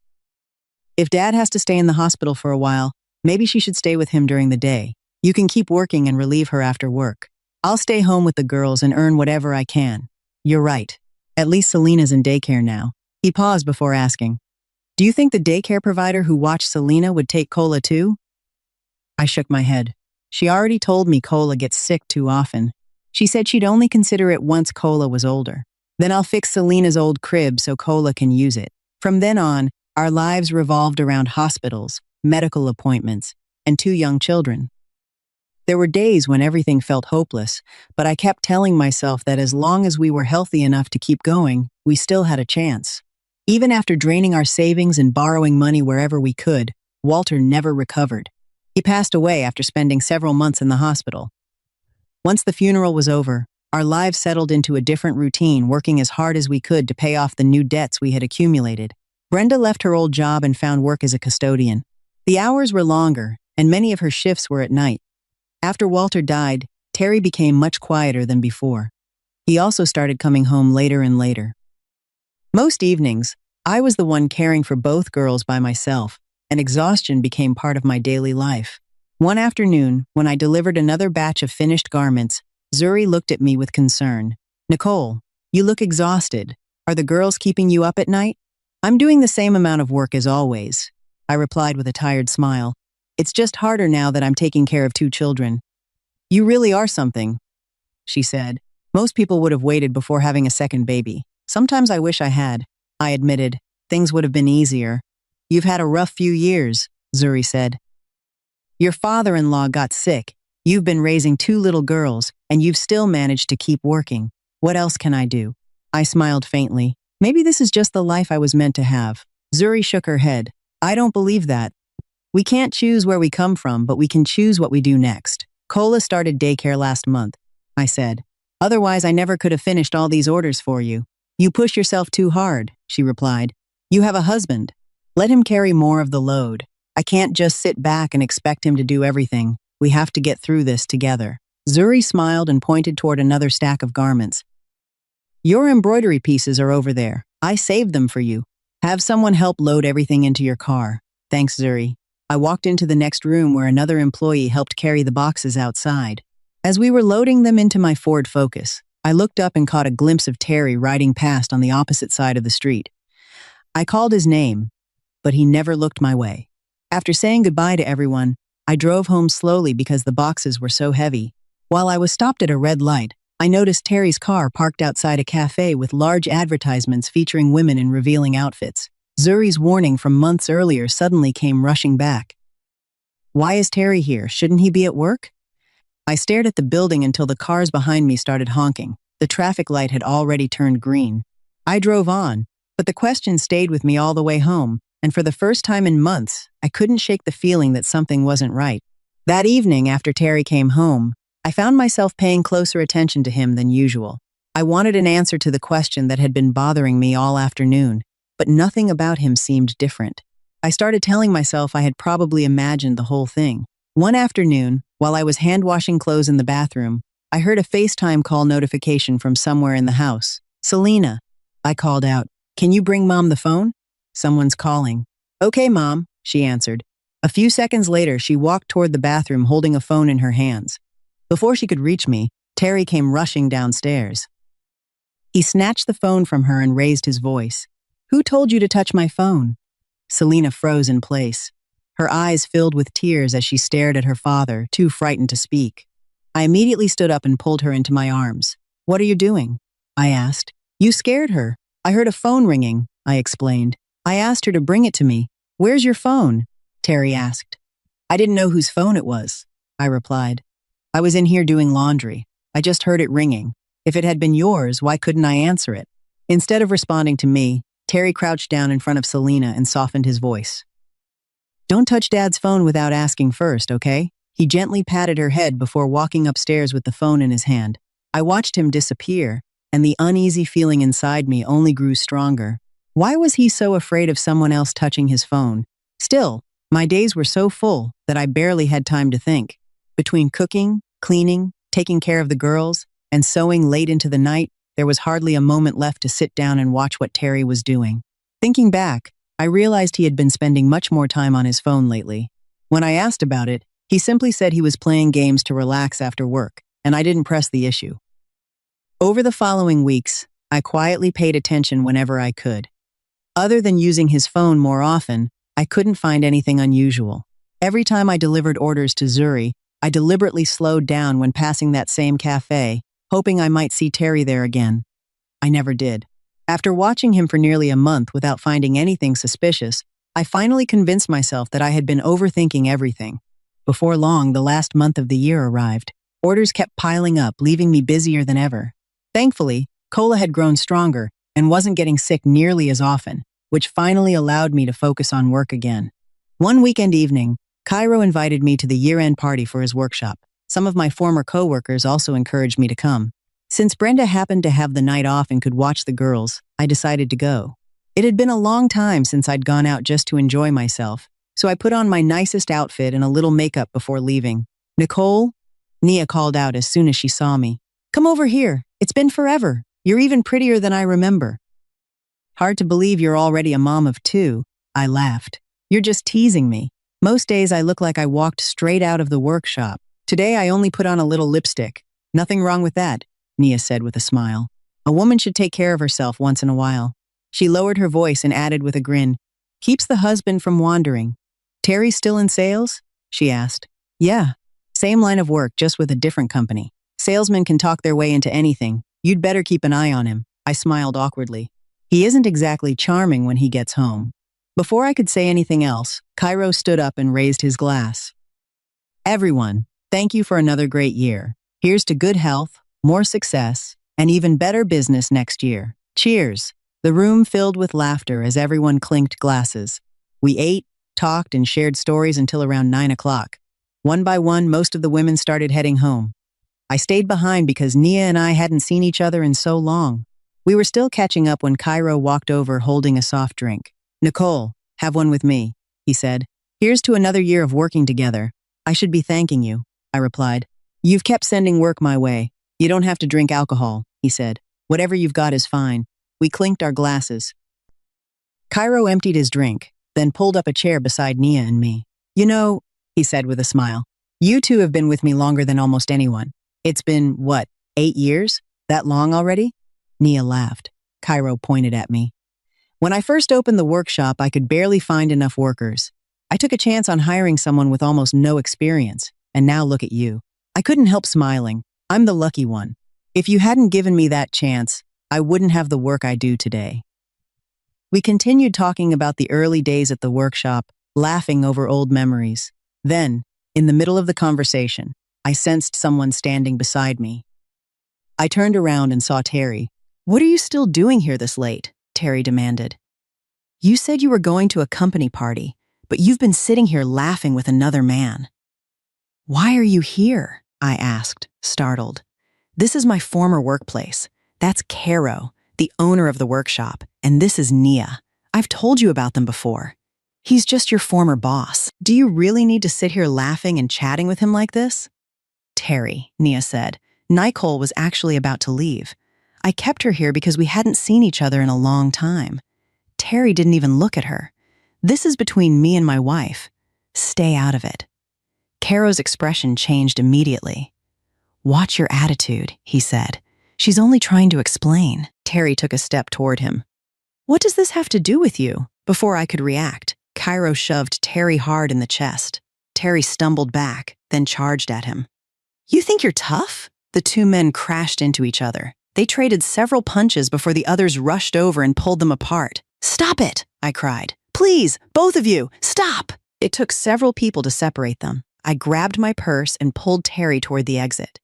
If Dad has to stay in the hospital for a while, maybe she should stay with him during the day. You can keep working and relieve her after work. I'll stay home with the girls and earn whatever I can." "You're right. At least Selena's in daycare now." He paused before asking, "Do you think the daycare provider who watched Selena would take Cola too?" I shook my head. She already told me Cola gets sick too often. She said she'd only consider it once Cola was older. "Then I'll fix Selena's old crib so Cola can use it." From then on, our lives revolved around hospitals, medical appointments, and 2 young children. There were days when everything felt hopeless, but I kept telling myself that as long as we were healthy enough to keep going, we still had a chance. Even after draining our savings and borrowing money wherever we could, Walter never recovered. He passed away after spending several months in the hospital. Once the funeral was over, our lives settled into a different routine, working as hard as we could to pay off the new debts we had accumulated. Brenda left her old job and found work as a custodian. The hours were longer, and many of her shifts were at night. After Walter died, Terry became much quieter than before. He also started coming home later and later. Most evenings, I was the one caring for both girls by myself, and exhaustion became part of my daily life. One afternoon, when I delivered another batch of finished garments, Zuri looked at me with concern. "Nicole, you look exhausted. Are the girls keeping you up at night?" "I'm doing the same amount of work as always," I replied with a tired smile. "It's just harder now that I'm taking care of 2 children." "You really are something," she said. "Most people would have waited before having a second baby. Sometimes I wish I had," I admitted. "Things would have been easier." "You've had a rough few years," Zuri said. "Your father-in-law got sick. You've been raising 2 little girls, and you've still managed to keep working. What else can I do?" I smiled faintly. Maybe this is just the life I was meant to have. Zuri shook her head. I don't believe that. We can't choose where we come from, but we can choose what we do next. Kola started daycare last month, I said. Otherwise, I never could have finished all these orders for you. You push yourself too hard, she replied. You have a husband. Let him carry more of the load. I can't just sit back and expect him to do everything. We have to get through this together. Zuri smiled and pointed toward another stack of garments. Your embroidery pieces are over there. I saved them for you. Have someone help load everything into your car. Thanks, Zuri. I walked into the next room where another employee helped carry the boxes outside. As we were loading them into my Ford Focus, I looked up and caught a glimpse of Terry riding past on the opposite side of the street. I called his name, but he never looked my way. After saying goodbye to everyone, I drove home slowly because the boxes were so heavy. While I was stopped at a red light, I noticed Terry's car parked outside a cafe with large advertisements featuring women in revealing outfits. Zuri's warning from months earlier suddenly came rushing back. Why is Terry here? Shouldn't he be at work? I stared at the building until the cars behind me started honking. The traffic light had already turned green. I drove on, but the question stayed with me all the way home, and for the first time in months, I couldn't shake the feeling that something wasn't right. That evening, after Terry came home, I found myself paying closer attention to him than usual. I wanted an answer to the question that had been bothering me all afternoon, but nothing about him seemed different. I started telling myself I had probably imagined the whole thing. One afternoon, while I was hand-washing clothes in the bathroom, I heard a FaceTime call notification from somewhere in the house. Selena, I called out. Can you bring Mom the phone? Someone's calling. Okay, Mom, she answered. A few seconds later, she walked toward the bathroom holding a phone in her hands. Before she could reach me, Terry came rushing downstairs. He snatched the phone from her and raised his voice. Who told you to touch my phone? Selena froze in place. Her eyes filled with tears as she stared at her father, too frightened to speak. I immediately stood up and pulled her into my arms. What are you doing? I asked. You scared her. I heard a phone ringing, I explained. I asked her to bring it to me. Where's your phone? Terry asked. I didn't know whose phone it was, I replied. I was in here doing laundry. I just heard it ringing. If it had been yours, why couldn't I answer it? Instead of responding to me, Terry crouched down in front of Selena and softened his voice. Don't touch Dad's phone without asking first, okay? He gently patted her head before walking upstairs with the phone in his hand. I watched him disappear, and the uneasy feeling inside me only grew stronger. Why was he so afraid of someone else touching his phone? Still, my days were so full that I barely had time to think. Between cooking, cleaning, taking care of the girls, and sewing late into the night, there was hardly a moment left to sit down and watch what Terry was doing. Thinking back, I realized he had been spending much more time on his phone lately. When I asked about it, he simply said he was playing games to relax after work, and I didn't press the issue. Over the following weeks, I quietly paid attention whenever I could. Other than using his phone more often, I couldn't find anything unusual. Every time I delivered orders to Zuri, I deliberately slowed down when passing that same cafe, hoping I might see Terry there again. I never did. After watching him for nearly a month without finding anything suspicious, I finally convinced myself that I had been overthinking everything. Before long, the last month of the year arrived. Orders kept piling up, leaving me busier than ever. Thankfully, Kola had grown stronger and wasn't getting sick nearly as often, which finally allowed me to focus on work again. One weekend evening, Cairo invited me to the year-end party for his workshop. Some of my former coworkers also encouraged me to come. Since Brenda happened to have the night off and could watch the girls, I decided to go. It had been a long time since I'd gone out just to enjoy myself, so I put on my nicest outfit and a little makeup before leaving. Nicole? Nia called out as soon as she saw me. Come over here. It's been forever. You're even prettier than I remember. Hard to believe you're already a mom of two, I laughed. You're just teasing me. Most days I look like I walked straight out of the workshop. Today I only put on a little lipstick. Nothing wrong with that, Nia said with a smile. A woman should take care of herself once in a while. She lowered her voice and added with a grin, keeps the husband from wandering. Terry's still in sales? She asked. Yeah, same line of work, just with a different company. Salesmen can talk their way into anything. You'd better keep an eye on him. I smiled awkwardly. He isn't exactly charming when he gets home. Before I could say anything else, Cairo stood up and raised his glass. Everyone, thank you for another great year. Here's to good health, more success, and even better business next year. Cheers. The room filled with laughter as everyone clinked glasses. We ate, talked, and shared stories until around 9 o'clock. One by one, most of the women started heading home. I stayed behind because Nia and I hadn't seen each other in so long. We were still catching up when Cairo walked over holding a soft drink. "Nicole, have one with me," he said. "Here's to another year of working together. I should be thanking you," I replied. "You've kept sending work my way. You don't have to drink alcohol," he said. "Whatever you've got is fine." We clinked our glasses. Cairo emptied his drink, then pulled up a chair beside Nia and me. "You know," he said with a smile, "you two have been with me longer than almost anyone. It's been, what, 8 years? That long already?" Nia laughed. Cairo pointed at me. "When I first opened the workshop, I could barely find enough workers. I took a chance on hiring someone with almost no experience, and now look at you." I couldn't help smiling. I'm the lucky one. If you hadn't given me that chance, I wouldn't have the work I do today. We continued talking about the early days at the workshop, laughing over old memories. Then, in the middle of the conversation, I sensed someone standing beside me. I turned around and saw Terry. "What are you still doing here this late?" Terry demanded. "You said you were going to a company party, but you've been sitting here laughing with another man." "Why are you here?" I asked, startled. "This is my former workplace. That's Cairo, the owner of the workshop, and this is Nia. I've told you about them before. He's just your former boss. Do you really need to sit here laughing and chatting with him like this?" "Terry," Nia said, "Nicole was actually about to leave. I kept her here because we hadn't seen each other in a long time. Terry didn't even look at her. This is between me and my wife. Stay out of it." Cairo's expression changed immediately. "Watch your attitude," he said. "She's only trying to explain." Terry took a step toward him. "What does this have to do with you?" Before I could react, Cairo shoved Terry hard in the chest. Terry stumbled back, then charged at him. "You think you're tough?" The two men crashed into each other. They traded several punches before the others rushed over and pulled them apart. "Stop it!" I cried. "Please, both of you, stop!" It took several people to separate them. I grabbed my purse and pulled Terry toward the exit.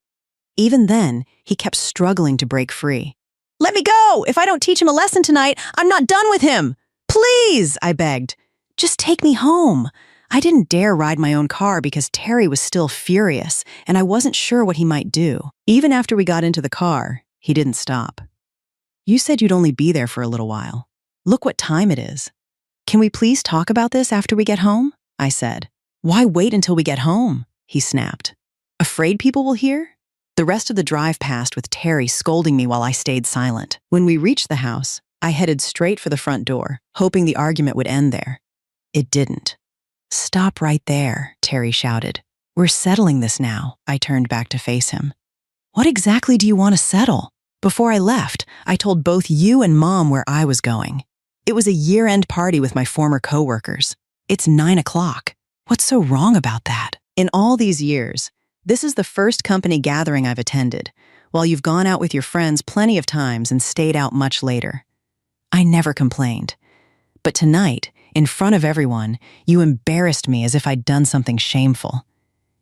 Even then, he kept struggling to break free. "Let me go! If I don't teach him a lesson tonight, I'm not done with him! Please!" I begged. "Just take me home." I didn't dare ride my own car because Terry was still furious, and I wasn't sure what he might do. Even after we got into the car, he didn't stop. "You said you'd only be there for a little while. Look what time it is. Can we please talk about this after we get home?" I said. "Why wait until we get home?" he snapped. "Afraid people will hear?" The rest of the drive passed with Terry scolding me while I stayed silent. When we reached the house, I headed straight for the front door, hoping the argument would end there. It didn't. "Stop right there," Terry shouted. "We're settling this now." I turned back to face him. "What exactly do you want to settle?" Before I left, I told both you and Mom where I was going. It was a year-end party with my former coworkers. It's 9 o'clock. What's so wrong about that? In all these years, this is the first company gathering I've attended, while you've gone out with your friends plenty of times and stayed out much later. I never complained. But tonight, in front of everyone, you embarrassed me as if I'd done something shameful.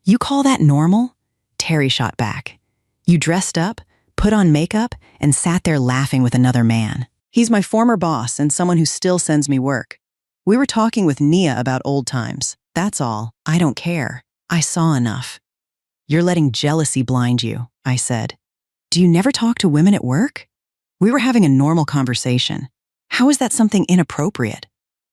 "You call that normal?" Terry shot back. "You dressed up, put on makeup, and sat there laughing with another man. He's my former boss and someone who still sends me work. We were talking with Nia about old times. That's all. I don't care. I saw enough." "You're letting jealousy blind you," I said. "Do you never talk to women at work?" We were having a normal conversation. How is that something inappropriate?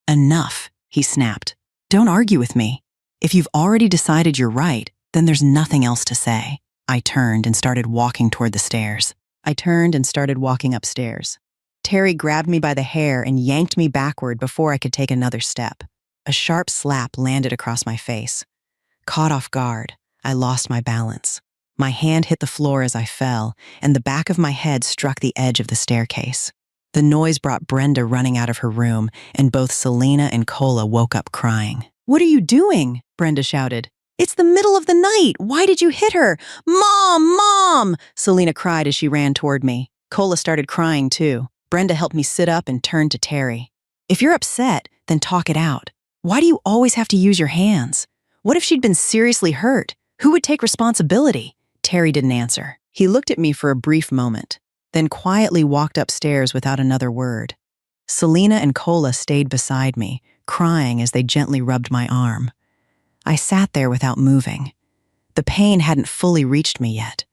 "Enough," he snapped. "Don't argue with me. If you've already decided you're right, then there's nothing else to say." I turned and started walking toward the stairs. I turned and started walking upstairs. Terry grabbed me by the hair and yanked me backward before I could take another step. A sharp slap landed across my face. Caught off guard, I lost my balance. My hand hit the floor as I fell, and the back of my head struck the edge of the staircase. The noise brought Brenda running out of her room, and both Selena and Cola woke up crying. "What are you doing?" Brenda shouted. "It's the middle of the night. Why did you hit her?" "Mom! Mom!" Selena cried as she ran toward me. Cola started crying too. Brenda helped me sit up and turned to Terry. "If you're upset, then talk it out. Why do you always have to use your hands? What if she'd been seriously hurt? Who would take responsibility?" Terry didn't answer. He looked at me for a brief moment, then quietly walked upstairs without another word. Selena and Cola stayed beside me, crying as they gently rubbed my arm. I sat there without moving. The pain hadn't fully reached me yet.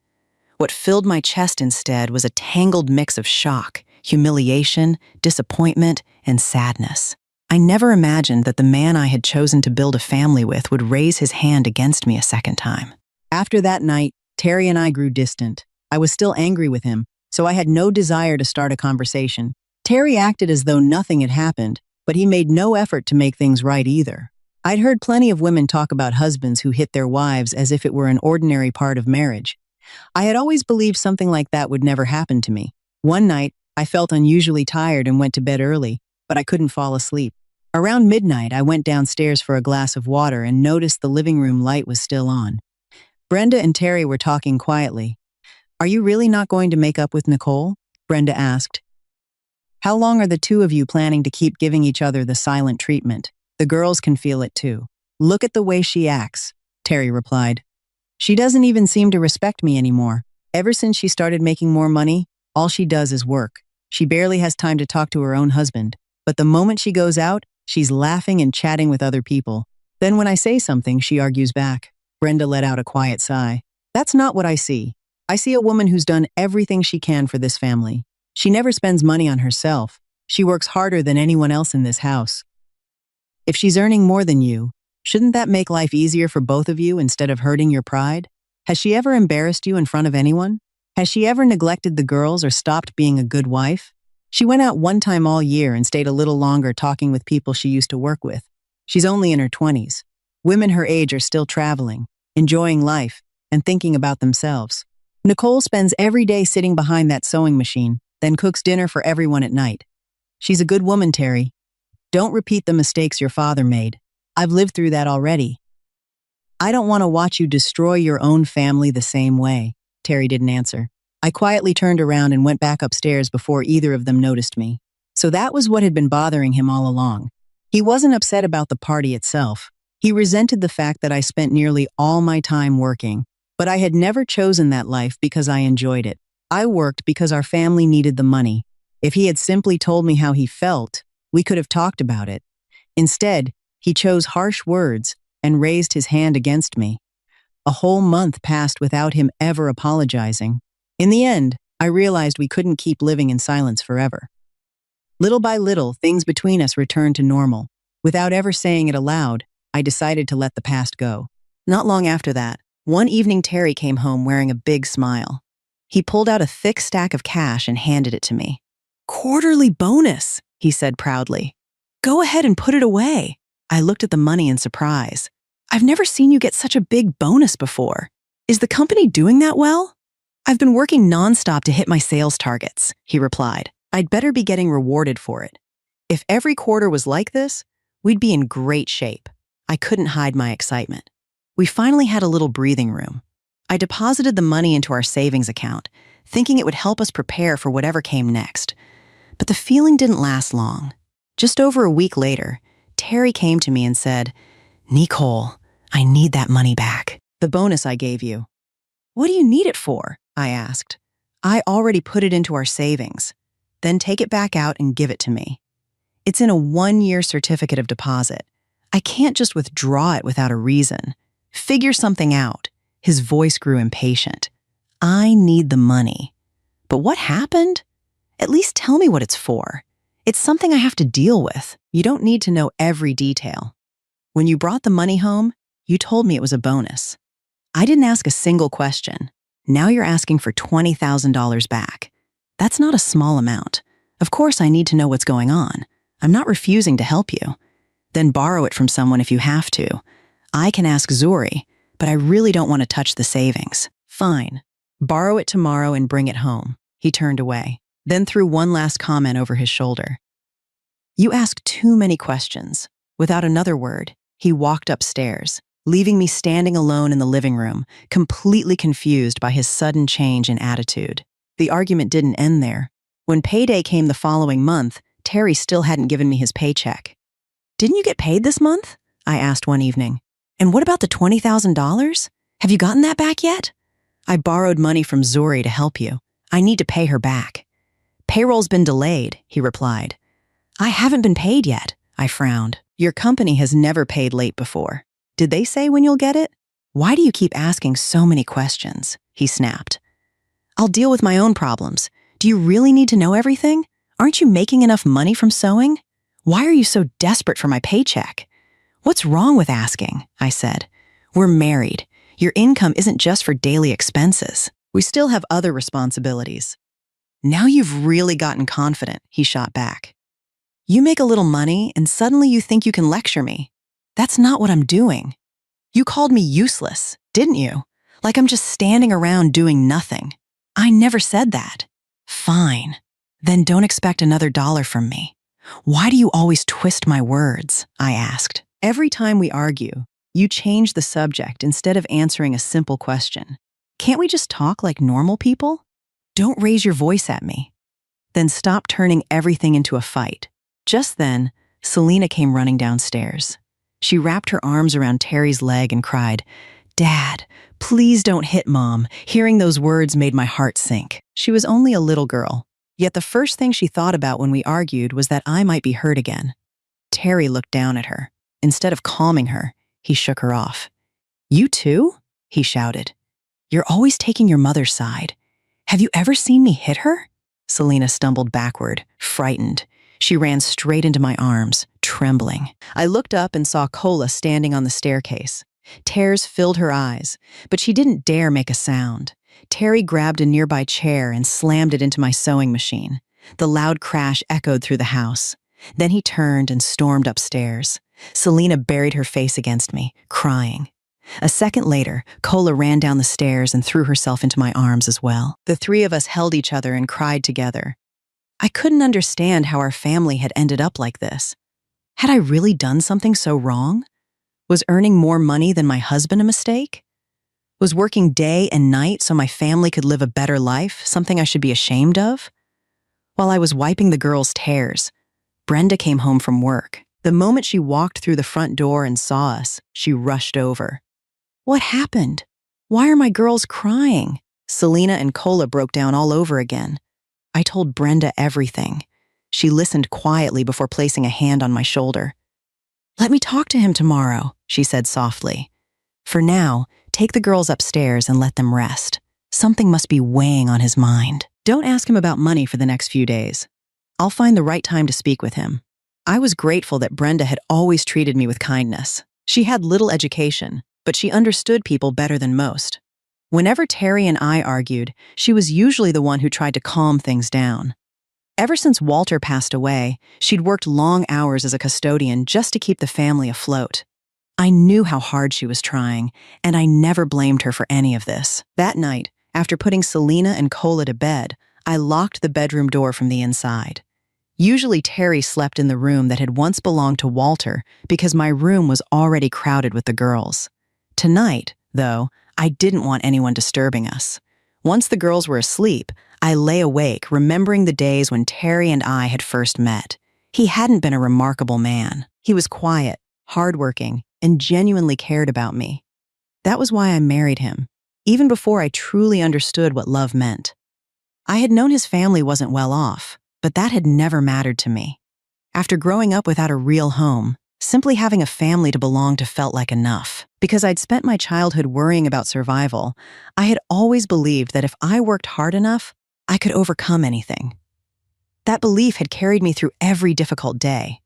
What filled my chest instead was a tangled mix of shock, humiliation, disappointment, and sadness. I never imagined that the man I had chosen to build a family with would raise his hand against me a second time. After that night, Terry and I grew distant. I was still angry with him, so I had no desire to start a conversation. Terry acted as though nothing had happened, but he made no effort to make things right either. I'd heard plenty of women talk about husbands who hit their wives as if it were an ordinary part of marriage. I had always believed something like that would never happen to me. One night, I felt unusually tired and went to bed early, but I couldn't fall asleep. Around midnight, I went downstairs for a glass of water and noticed the living room light was still on. Brenda and Terry were talking quietly. "Are you really not going to make up with Nicole?" Brenda asked. "How long are the two of you planning to keep giving each other the silent treatment? The girls can feel it too." "Look at the way she acts," Terry replied. "She doesn't even seem to respect me anymore. Ever since she started making more money, all she does is work. She barely has time to talk to her own husband. But the moment she goes out, she's laughing and chatting with other people. Then when I say something, she argues back." Brenda let out a quiet sigh. "That's not what I see. I see a woman who's done everything she can for this family. She never spends money on herself. She works harder than anyone else in this house. If she's earning more than you, shouldn't that make life easier for both of you instead of hurting your pride? Has she ever embarrassed you in front of anyone? Has she ever neglected the girls or stopped being a good wife? She went out one time all year and stayed a little longer talking with people she used to work with. She's only in her 20s. Women her age are still traveling, enjoying life, and thinking about themselves. Nicole spends every day sitting behind that sewing machine, then cooks dinner for everyone at night. She's a good woman, Terry. Don't repeat the mistakes your father made. I've lived through that already." "I don't want to watch you destroy your own family the same way." Terry didn't answer. I quietly turned around and went back upstairs before either of them noticed me. So that was what had been bothering him all along. He wasn't upset about the party itself. He resented the fact that I spent nearly all my time working, but I had never chosen that life because I enjoyed it. I worked because our family needed the money. If he had simply told me how he felt, we could have talked about it. Instead, he chose harsh words and raised his hand against me. A whole month passed without him ever apologizing. In the end, I realized we couldn't keep living in silence forever. Little by little, things between us returned to normal. Without ever saying it aloud, I decided to let the past go. Not long after that, one evening Terry came home wearing a big smile. He pulled out a thick stack of cash and handed it to me. "Quarterly bonus," he said proudly. "Go ahead and put it away." I looked at the money in surprise. "I've never seen you get such a big bonus before. Is the company doing that well?" "I've been working nonstop to hit my sales targets," he replied. "I'd better be getting rewarded for it. If every quarter was like this, we'd be in great shape." I couldn't hide my excitement. We finally had a little breathing room. I deposited the money into our savings account, thinking it would help us prepare for whatever came next. But the feeling didn't last long. Just over a week later, Terry came to me and said, "Nicole, I need that money back. The bonus I gave you." "What do you need it for?" I asked. "I already put it into our savings." "Then take it back out and give it to me. It's in a 1-year certificate of deposit. I can't just withdraw it without a reason. Figure something out." His voice grew impatient. "I need the money." "But what happened? At least tell me what it's for. It's something I have to deal with." "You don't need to know every detail. When you brought the money home, you told me it was a bonus. I didn't ask a single question. Now you're asking for $20,000 back. That's not a small amount. Of course I need to know what's going on. I'm not refusing to help you. Then borrow it from someone if you have to. I can ask Zuri, but I really don't want to touch the savings." "Fine. Borrow it tomorrow and bring it home." He turned away, then threw one last comment over his shoulder. "You ask too many questions." Without another word, he walked upstairs, leaving me standing alone in the living room, completely confused by his sudden change in attitude. The argument didn't end there. When payday came the following month, Terry still hadn't given me his paycheck. "Didn't you get paid this month?" I asked one evening. "And what about the $20,000? Have you gotten that back yet?" "I borrowed money from Zuri to help you. I need to pay her back." "Payroll's been delayed," he replied. I haven't been paid yet, I frowned. Your company has never paid late before. Did they say when you'll get it? Why do you keep asking so many questions? He snapped. I'll deal with my own problems. Do you really need to know everything? Aren't you making enough money from sewing? Why are you so desperate for my paycheck? What's wrong with asking? I said. We're married. Your income isn't just for daily expenses. We still have other responsibilities. Now you've really gotten confident, he shot back. You make a little money and suddenly you think you can lecture me. That's not what I'm doing. You called me useless, didn't you? Like I'm just standing around doing nothing. I never said that. Fine. Then don't expect another dollar from me. Why do you always twist my words? I asked. Every time we argue, you change the subject instead of answering a simple question. Can't we just talk like normal people? Don't raise your voice at me. Then stop turning everything into a fight. Just then, Selena came running downstairs. She wrapped her arms around Terry's leg and cried, Dad, please don't hit Mom. Hearing those words made my heart sink. She was only a little girl, yet the first thing she thought about when we argued was that I might be hurt again. Terry looked down at her. Instead of calming her, he shook her off. You too? He shouted. You're always taking your mother's side. Have you ever seen me hit her? Selena stumbled backward, frightened. She ran straight into my arms, trembling. I looked up and saw Cola standing on the staircase. Tears filled her eyes, but she didn't dare make a sound. Terry grabbed a nearby chair and slammed it into my sewing machine. The loud crash echoed through the house. Then he turned and stormed upstairs. Selena buried her face against me, crying. A second later, Cola ran down the stairs and threw herself into my arms as well. The three of us held each other and cried together. I couldn't understand how our family had ended up like this. Had I really done something so wrong? Was earning more money than my husband a mistake? Was working day and night so my family could live a better life something I should be ashamed of? While I was wiping the girls' tears, Brenda came home from work. The moment she walked through the front door and saw us, she rushed over. What happened? Why are my girls crying? Selena and Cola broke down all over again. I told Brenda everything. She listened quietly before placing a hand on my shoulder. Let me talk to him tomorrow, she said softly. For now, take the girls upstairs and let them rest. Something must be weighing on his mind. Don't ask him about money for the next few days. I'll find the right time to speak with him. I was grateful that Brenda had always treated me with kindness. She had little education, but she understood people better than most. Whenever Terry and I argued, she was usually the one who tried to calm things down. Ever since Walter passed away, she'd worked long hours as a custodian just to keep the family afloat. I knew how hard she was trying, and I never blamed her for any of this. That night, after putting Selena and Cola to bed, I locked the bedroom door from the inside. Usually Terry slept in the room that had once belonged to Walter because my room was already crowded with the girls. Tonight, though, I didn't want anyone disturbing us. Once the girls were asleep, I lay awake remembering the days when Terry and I had first met. He hadn't been a remarkable man. He was quiet, hardworking, and genuinely cared about me. That was why I married him, even before I truly understood what love meant. I had known his family wasn't well off, but that had never mattered to me. After growing up without a real home, simply having a family to belong to felt like enough. Because I'd spent my childhood worrying about survival, I had always believed that if I worked hard enough, I could overcome anything. That belief had carried me through every difficult day.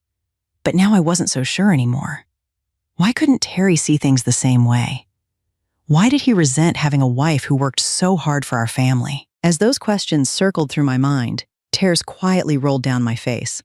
But now I wasn't so sure anymore. Why couldn't Terry see things the same way? Why did he resent having a wife who worked so hard for our family? As those questions circled through my mind, tears quietly rolled down my face.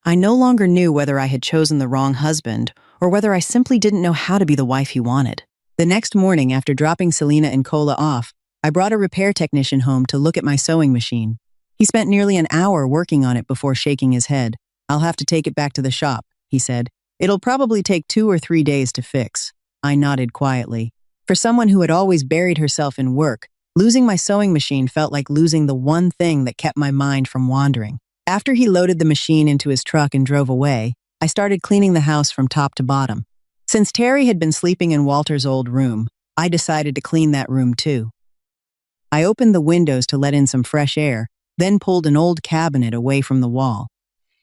I no longer knew whether I had chosen the wrong husband or whether I simply didn't know how to be the wife he wanted. The next morning, after dropping Selena and Cola off, I brought a repair technician home to look at my sewing machine. He spent nearly an hour working on it before shaking his head. I'll have to take it back to the shop, he said. It'll probably take 2 or 3 days to fix. I nodded quietly. For someone who had always buried herself in work, losing my sewing machine felt like losing the one thing that kept my mind from wandering. After he loaded the machine into his truck and drove away, I started cleaning the house from top to bottom. Since Terry had been sleeping in Walter's old room, I decided to clean that room too. I opened the windows to let in some fresh air, then pulled an old cabinet away from the wall.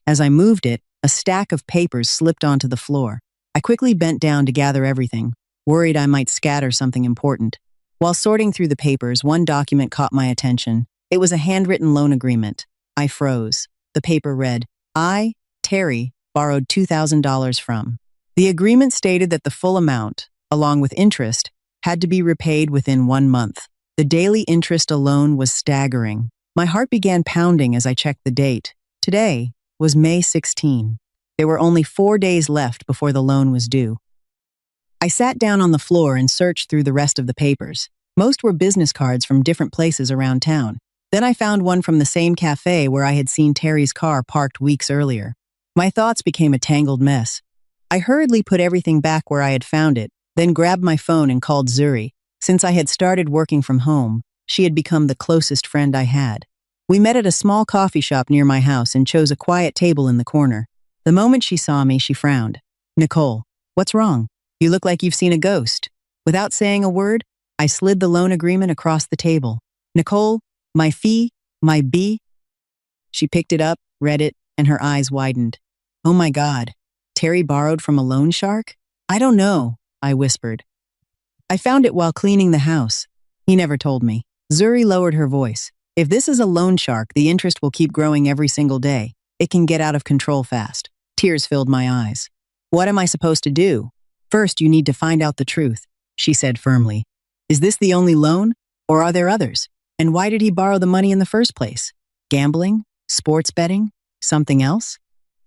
As I moved it, a stack of papers slipped onto the floor. I quickly bent down to gather everything, worried I might scatter something important. While sorting through the papers, one document caught my attention. It was a handwritten loan agreement. I froze. The paper read, I, Terry, borrowed $2,000 from. The agreement stated that the full amount, along with interest, had to be repaid within 1 month. The daily interest alone was staggering. My heart began pounding as I checked the date. Today was May 16. There were only 4 days left before the loan was due. I sat down on the floor and searched through the rest of the papers. Most were business cards from different places around town. Then I found one from the same cafe where I had seen Terry's car parked weeks earlier. My thoughts became a tangled mess. I hurriedly put everything back where I had found it, then grabbed my phone and called Zuri. Since I had started working from home, she had become the closest friend I had. We met at a small coffee shop near my house and chose a quiet table in the corner. The moment she saw me, she frowned. Nicole, what's wrong? You look like you've seen a ghost. Without saying a word, I slid the loan agreement across the table. Nicole, my fee, my B. She picked it up, read it, and her eyes widened. Oh my God, Terry borrowed from a loan shark? I don't know, I whispered. I found it while cleaning the house. He never told me. Zuri lowered her voice. If this is a loan shark, the interest will keep growing every single day. It can get out of control fast. Tears filled my eyes. What am I supposed to do? First, you need to find out the truth, she said firmly. Is this the only loan, or are there others? And why did he borrow the money in the first place? Gambling? Sports betting? Something else?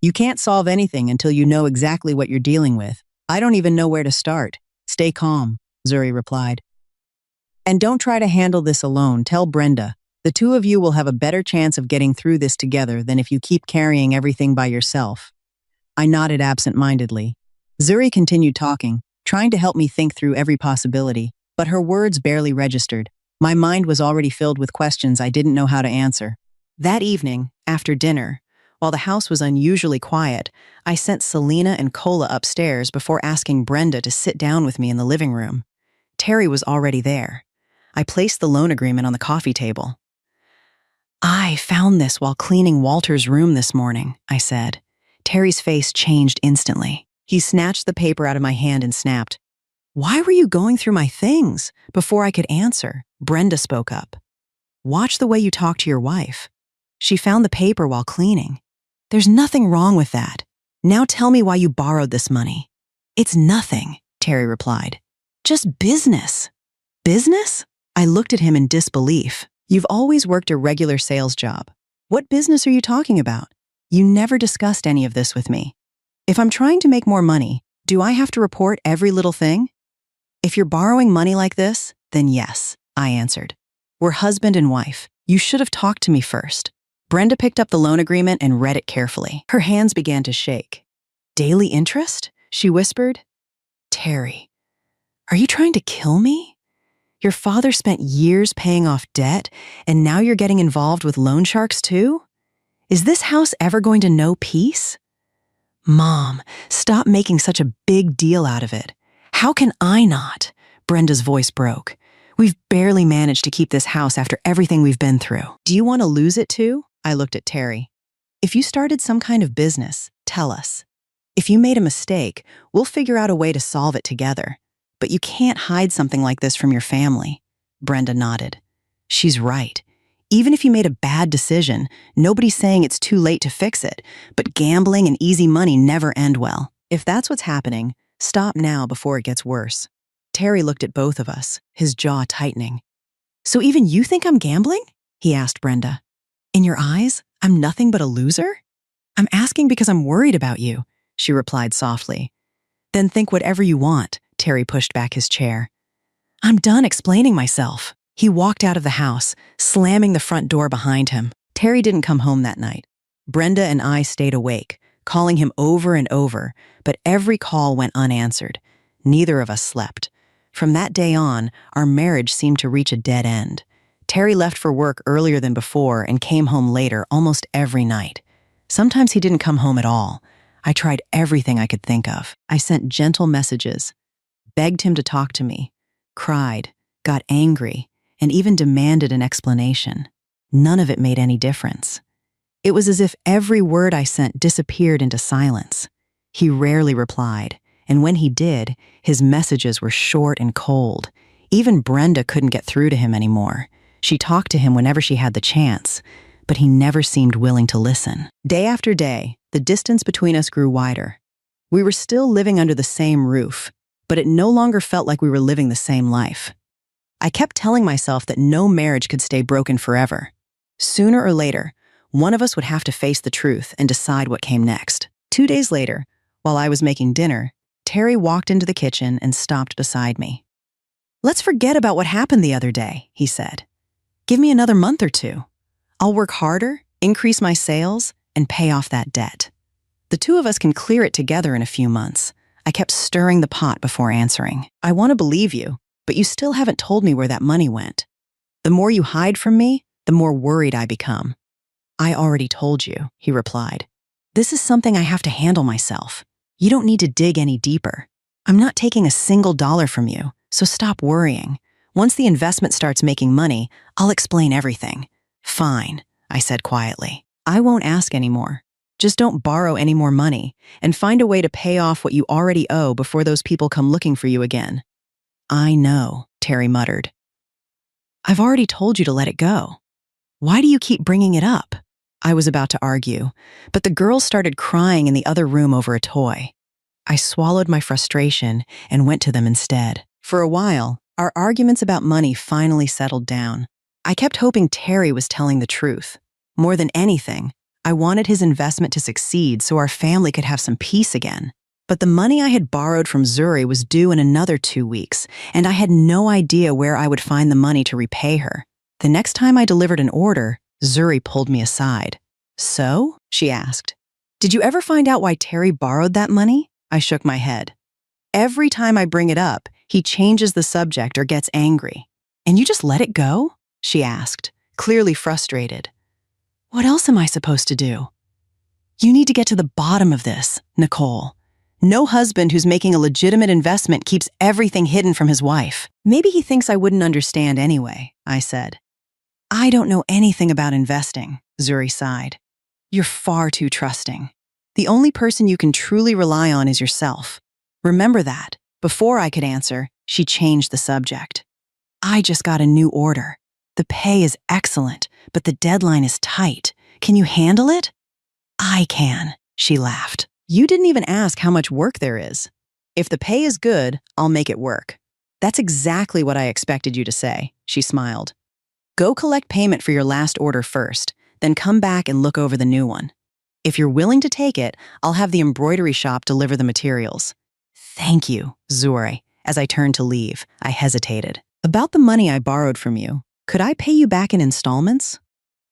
You can't solve anything until you know exactly what you're dealing with. I don't even know where to start. Stay calm, Zuri replied. And don't try to handle this alone. Tell Brenda. The two of you will have a better chance of getting through this together than if you keep carrying everything by yourself. I nodded absent-mindedly. Zuri continued talking, trying to help me think through every possibility, but her words barely registered. My mind was already filled with questions I didn't know how to answer. That evening, after dinner, while the house was unusually quiet, I sent Selena and Cola upstairs before asking Brenda to sit down with me in the living room. Terry was already there. I placed the loan agreement on the coffee table. I found this while cleaning Walter's room this morning, I said. Terry's face changed instantly. He snatched the paper out of my hand and snapped, Why were you going through my things? Before I could answer, Brenda spoke up. Watch the way you talk to your wife. She found the paper while cleaning. There's nothing wrong with that. Now tell me why you borrowed this money. It's nothing, Terry replied. Just business. Business? I looked at him in disbelief. You've always worked a regular sales job. What business are you talking about? You never discussed any of this with me. If I'm trying to make more money, do I have to report every little thing? If you're borrowing money like this, then yes, I answered. We're husband and wife. You should have talked to me first. Brenda picked up the loan agreement and read it carefully. Her hands began to shake. Daily interest? She whispered. Terry, are you trying to kill me? Your father spent years paying off debt, and now you're getting involved with loan sharks too? Is this house ever going to know peace? Mom, stop making such a big deal out of it. How can I not? Brenda's voice broke. We've barely managed to keep this house after everything we've been through. Do you want to lose it too? I looked at Terry. If you started some kind of business, tell us. If you made a mistake, we'll figure out a way to solve it together. But you can't hide something like this from your family. Brenda nodded. She's right. Even if you made a bad decision, nobody's saying it's too late to fix it, but gambling and easy money never end well. If that's what's happening, stop now before it gets worse. Terry looked at both of us, his jaw tightening. So even you think I'm gambling? He asked Brenda. In your eyes, I'm nothing but a loser? I'm asking because I'm worried about you, she replied softly. Then think whatever you want. Terry pushed back his chair. I'm done explaining myself. He walked out of the house, slamming the front door behind him. Terry didn't come home that night. Brenda and I stayed awake, calling him over and over, but every call went unanswered. Neither of us slept. From that day on, our marriage seemed to reach a dead end. Terry left for work earlier than before and came home later almost every night. Sometimes he didn't come home at all. I tried everything I could think of. I sent gentle messages, begged him to talk to me, cried, got angry, and even demanded an explanation. None of it made any difference. It was as if every word I sent disappeared into silence. He rarely replied, and when he did, his messages were short and cold. Even Brenda couldn't get through to him anymore. She talked to him whenever she had the chance, but he never seemed willing to listen. Day after day, the distance between us grew wider. We were still living under the same roof, but it no longer felt like we were living the same life. I kept telling myself that no marriage could stay broken forever. Sooner or later, one of us would have to face the truth and decide what came next. 2 days later, while I was making dinner, Terry walked into the kitchen and stopped beside me. "Let's forget about what happened the other day," he said. "Give me another month or two. I'll work harder, increase my sales, and pay off that debt. The two of us can clear it together in a few months." I kept stirring the pot before answering. "I want to believe you, but you still haven't told me where that money went. The more you hide from me, the more worried I become." "I already told you," he replied. "This is something I have to handle myself. You don't need to dig any deeper. I'm not taking a single dollar from you, so stop worrying. Once the investment starts making money, I'll explain everything." "Fine," I said quietly. "I won't ask anymore. Just don't borrow any more money, and find a way to pay off what you already owe before those people come looking for you again." "I know," Terry muttered. "I've already told you to let it go. Why do you keep bringing it up?" I was about to argue, but the girls started crying in the other room over a toy. I swallowed my frustration and went to them instead. For a while, our arguments about money finally settled down. I kept hoping Terry was telling the truth. More than anything, I wanted his investment to succeed so our family could have some peace again. But the money I had borrowed from Zuri was due in another 2 weeks, and I had no idea where I would find the money to repay her. The next time I delivered an order, Zuri pulled me aside. "So?" she asked. "Did you ever find out why Terry borrowed that money?" I shook my head. "Every time I bring it up, he changes the subject or gets angry." "And you just let it go?" she asked, clearly frustrated. "What else am I supposed to do?" "You need to get to the bottom of this, Nicole. No husband who's making a legitimate investment keeps everything hidden from his wife." "Maybe he thinks I wouldn't understand anyway," I said. "I don't know anything about investing," Zuri sighed. "You're far too trusting. The only person you can truly rely on is yourself. Remember that." Before I could answer, she changed the subject. "I just got a new order. The pay is excellent, but the deadline is tight. Can you handle it?" "I can," she laughed. "You didn't even ask how much work there is. If the pay is good, I'll make it work." "That's exactly what I expected you to say," she smiled. "Go collect payment for your last order first, then come back and look over the new one. If you're willing to take it, I'll have the embroidery shop deliver the materials." "Thank you, Zuri." As I turned to leave, I hesitated. "About the money I borrowed from you, could I pay you back in installments?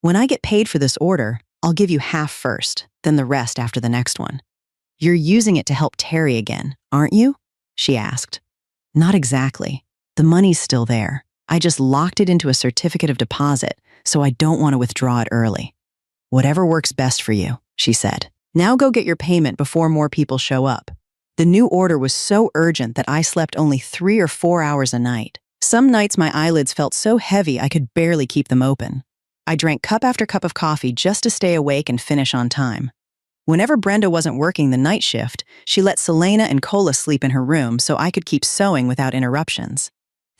When I get paid for this order, I'll give you half first, then the rest after the next one." "You're using it to help Terry again, aren't you?" she asked. "Not exactly. The money's still there. I just locked it into a certificate of deposit, so I don't want to withdraw it early." "Whatever works best for you," she said. "Now go get your payment before more people show up." The new order was so urgent that I slept only 3 or 4 hours a night. Some nights my eyelids felt so heavy I could barely keep them open. I drank cup after cup of coffee just to stay awake and finish on time. Whenever Brenda wasn't working the night shift, she let Selena and Cola sleep in her room so I could keep sewing without interruptions.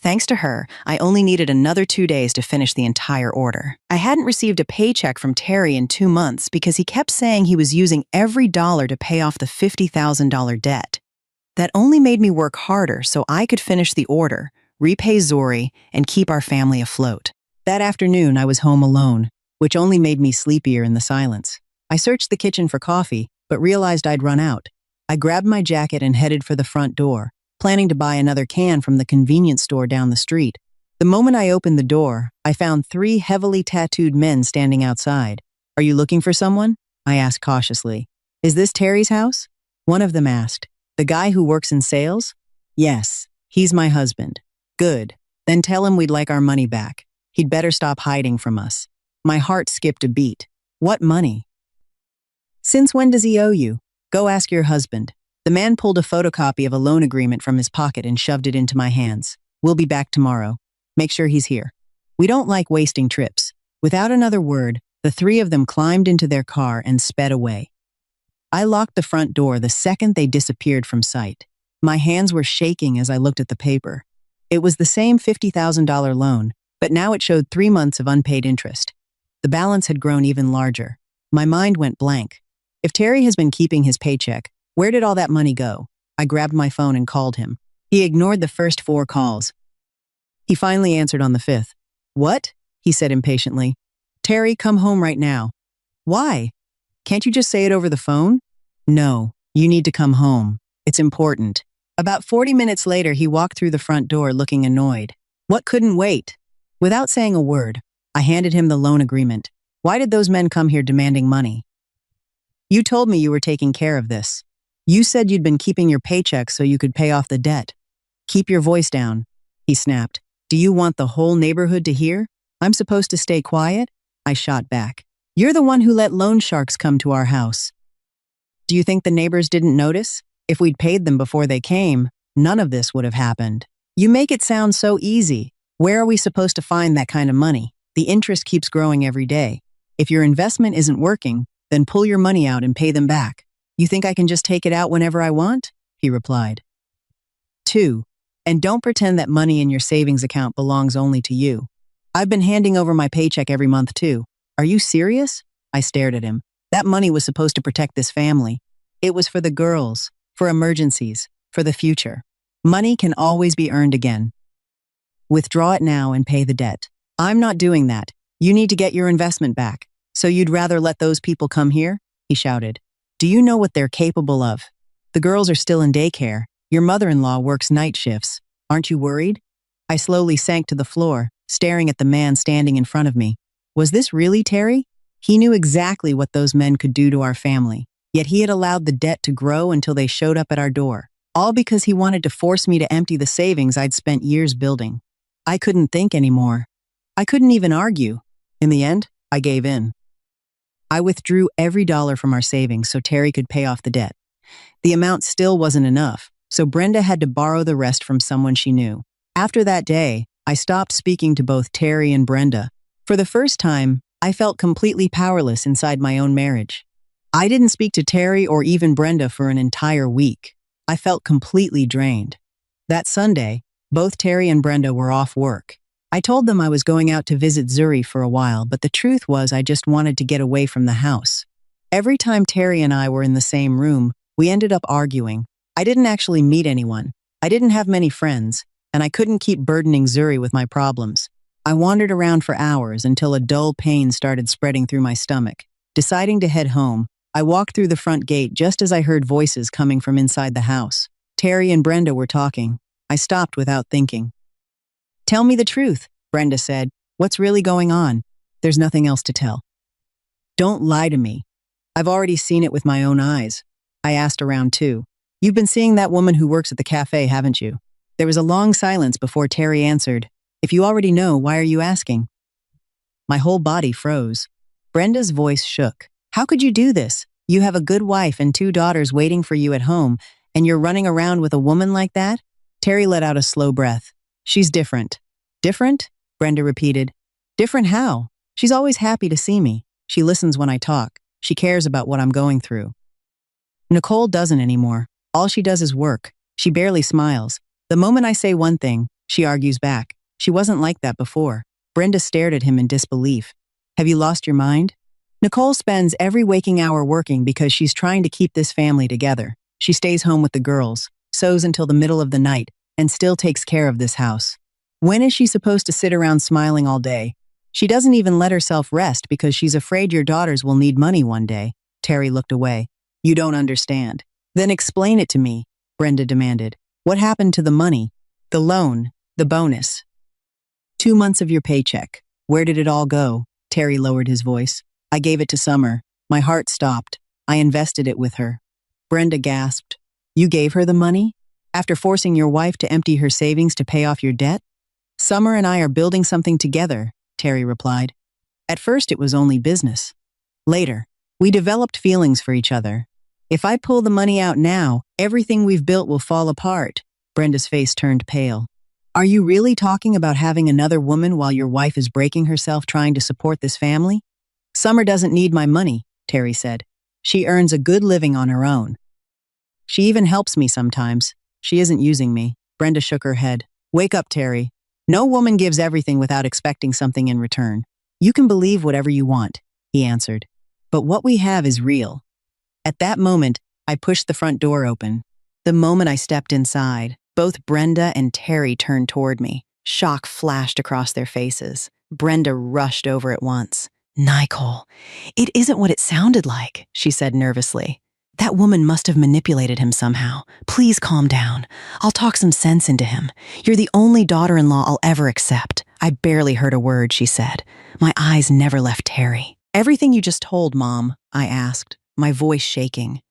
Thanks to her, I only needed another 2 days to finish the entire order. I hadn't received a paycheck from Terry in 2 months because he kept saying he was using every dollar to pay off the $50,000 debt. That only made me work harder so I could finish the order, repay Zuri, and keep our family afloat. That afternoon, I was home alone, which only made me sleepier in the silence. I searched the kitchen for coffee, but realized I'd run out. I grabbed my jacket and headed for the front door, planning to buy another can from the convenience store down the street. The moment I opened the door, I found 3 heavily tattooed men standing outside. "Are you looking for someone?" I asked cautiously. "Is this Terry's house?" One of them asked. "The guy who works in sales?" "Yes, he's my husband." "Good. Then tell him we'd like our money back. He'd better stop hiding from us." My heart skipped a beat. "What money?" "Since when does he owe you? Go ask your husband." The man pulled a photocopy of a loan agreement from his pocket and shoved it into my hands. "We'll be back tomorrow. Make sure he's here. We don't like wasting trips." Without another word, The three of them climbed into their car and sped away. I locked the front door the second they disappeared from sight. My hands were shaking as I looked at the paper. It was the same $50,000 loan, but now it showed 3 months of unpaid interest. The balance had grown even larger. My mind went blank. If Terry has been keeping his paycheck, where did all that money go? I grabbed my phone and called him. He ignored the first 4 calls. He finally answered on the 5th. "What?" he said impatiently. "Terry, come home right now." "Why? Can't you just say it over the phone?" "No, you need to come home. It's important." About 40 minutes later, he walked through the front door looking annoyed. What couldn't wait? Without saying a word, I handed him the loan agreement. "Why did those men come here demanding money?" "You told me you were taking care of this. You said you'd been keeping your paycheck so you could pay off the debt." "Keep your voice down," he snapped. "Do you want the whole neighborhood to hear? I'm supposed to stay quiet?" I shot back. "You're the one who let loan sharks come to our house. Do you think the neighbors didn't notice? If we'd paid them before they came, none of this would have happened. You make it sound so easy. Where are we supposed to find that kind of money? The interest keeps growing every day. If your investment isn't working, then pull your money out and pay them back. You think I can just take it out whenever I want?" he replied. 2. And don't pretend that money in your savings account belongs only to you. I've been handing over my paycheck every month too. Are you serious? I stared at him. That money was supposed to protect this family. It was for the girls, for emergencies, for the future. Money can always be earned again. Withdraw it now and pay the debt. I'm not doing that. You need to get your investment back. So you'd rather let those people come here? He shouted. Do you know what they're capable of? The girls are still in daycare. Your mother-in-law works night shifts. Aren't you worried? I slowly sank to the floor, staring at the man standing in front of me. Was this really Terry? He knew exactly what those men could do to our family, yet he had allowed the debt to grow until they showed up at our door, all because he wanted to force me to empty the savings I'd spent years building. I couldn't think anymore. I couldn't even argue. In the end, I gave in. I withdrew every dollar from our savings so Terry could pay off the debt. The amount still wasn't enough, so Brenda had to borrow the rest from someone she knew. After that day, I stopped speaking to both Terry and Brenda. For the first time, I felt completely powerless inside my own marriage. I didn't speak to Terry or even Brenda for an entire week. I felt completely drained. That Sunday, both Terry and Brenda were off work. I told them I was going out to visit Zuri for a while, but the truth was I just wanted to get away from the house. Every time Terry and I were in the same room, we ended up arguing. I didn't actually meet anyone. I didn't have many friends, and I couldn't keep burdening Zuri with my problems. I wandered around for hours until a dull pain started spreading through my stomach. Deciding to head home, I walked through the front gate just as I heard voices coming from inside the house. Terry and Brenda were talking. I stopped without thinking. Tell me the truth, Brenda said. What's really going on? There's nothing else to tell. Don't lie to me. I've already seen it with my own eyes. I asked around too. You've been seeing that woman who works at the cafe, haven't you? There was a long silence before Terry answered. If you already know, why are you asking? My whole body froze. Brenda's voice shook. How could you do this? You have a good wife and 2 daughters waiting for you at home, and you're running around with a woman like that? Terry let out a slow breath. She's different. Different? Brenda repeated. Different how? She's always happy to see me. She listens when I talk. She cares about what I'm going through. Nicole doesn't anymore. All she does is work. She barely smiles. The moment I say one thing, she argues back. She wasn't like that before. Brenda stared at him in disbelief. Have you lost your mind? Nicole spends every waking hour working because she's trying to keep this family together. She stays home with the girls, sews until the middle of the night, and still takes care of this house. When is she supposed to sit around smiling all day? She doesn't even let herself rest because she's afraid your daughters will need money one day. Terry looked away. You don't understand. Then explain it to me, Brenda demanded. What happened to the money? The loan, the bonus. 2 months of your paycheck. Where did it all go? Terry lowered his voice. I gave it to Summer. My heart stopped. I invested it with her. Brenda gasped. You gave her the money? After forcing your wife to empty her savings to pay off your debt? Summer and I are building something together, Terry replied. At first it was only business. Later, we developed feelings for each other. If I pull the money out now, everything we've built will fall apart. Brenda's face turned pale. Are you really talking about having another woman while your wife is breaking herself trying to support this family? Summer doesn't need my money, Terry said. She earns a good living on her own. She even helps me sometimes. She isn't using me. Brenda shook her head. Wake up, Terry. No woman gives everything without expecting something in return. You can believe whatever you want, he answered. But what we have is real. At that moment, I pushed the front door open. The moment I stepped inside, both Brenda and Terry turned toward me. Shock flashed across their faces. Brenda rushed over at once. Nicole, it isn't what it sounded like, she said nervously. That woman must have manipulated him somehow. Please calm down. I'll talk some sense into him. You're the only daughter-in-law I'll ever accept. I barely heard a word, she said. My eyes never left Terry. Everything you just told, Mom, I asked, my voice shaking.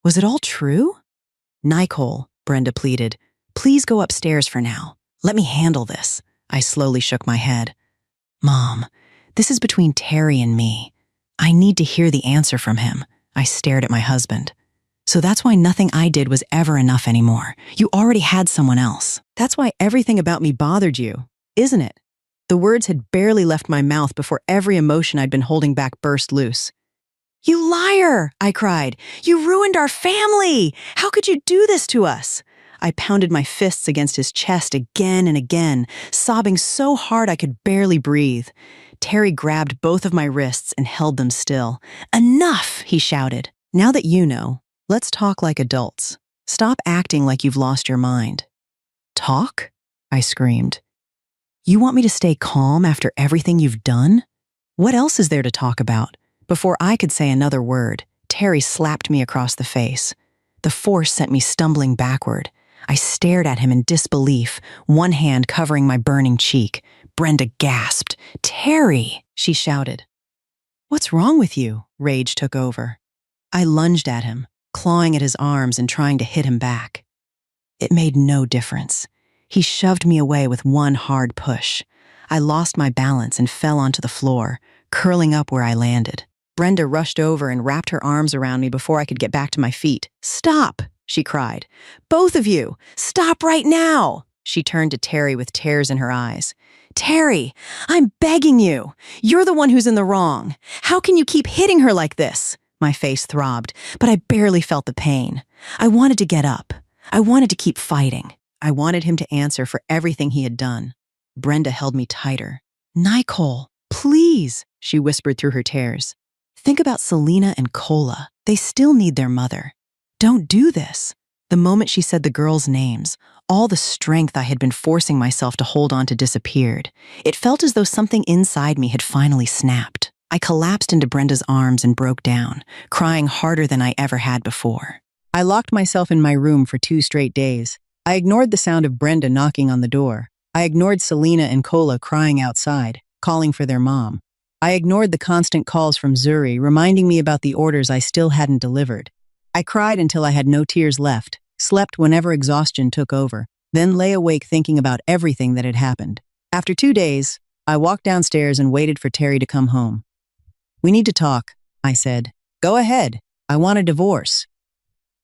Was it all true? Nicole, Brenda pleaded, please go upstairs for now. Let me handle this. I slowly shook my head. Mom, this is between Terry and me. I need to hear the answer from him. I stared at my husband. So that's why nothing I did was ever enough anymore. You already had someone else. That's why everything about me bothered you, isn't it? The words had barely left my mouth before every emotion I'd been holding back burst loose. You liar, I cried. You ruined our family. How could you do this to us? I pounded my fists against his chest again and again, sobbing so hard I could barely breathe. Terry grabbed both of my wrists and held them still. Enough, he shouted. Now that you know, let's talk like adults. Stop acting like you've lost your mind. Talk? I screamed. You want me to stay calm after everything you've done? What else is there to talk about? Before I could say another word, Terry slapped me across the face. The force sent me stumbling backward. I stared at him in disbelief, one hand covering my burning cheek. Brenda gasped. Terry, she shouted. What's wrong with you? Rage took over. I lunged at him, clawing at his arms and trying to hit him back. It made no difference. He shoved me away with one hard push. I lost my balance and fell onto the floor, curling up where I landed. Brenda rushed over and wrapped her arms around me before I could get back to my feet. Stop, she cried. Both of you, stop right now. She turned to Terry with tears in her eyes. Terry, I'm begging you. You're the one who's in the wrong. How can you keep hitting her like this? My face throbbed, but I barely felt the pain. I wanted to get up. I wanted to keep fighting. I wanted him to answer for everything he had done. Brenda held me tighter. Nicole, please, she whispered through her tears. Think about Selena and Cola. They still need their mother. Don't do this. The moment she said the girls' names, all the strength I had been forcing myself to hold on to disappeared. It felt as though something inside me had finally snapped. I collapsed into Brenda's arms and broke down, crying harder than I ever had before. I locked myself in my room for 2 straight days. I ignored the sound of Brenda knocking on the door. I ignored Selena and Cola crying outside, calling for their mom. I ignored the constant calls from Zuri, reminding me about the orders I still hadn't delivered. I cried until I had no tears left, slept whenever exhaustion took over, then lay awake thinking about everything that had happened. After 2 days, I walked downstairs and waited for Terry to come home. We need to talk, I said. Go ahead. I want a divorce.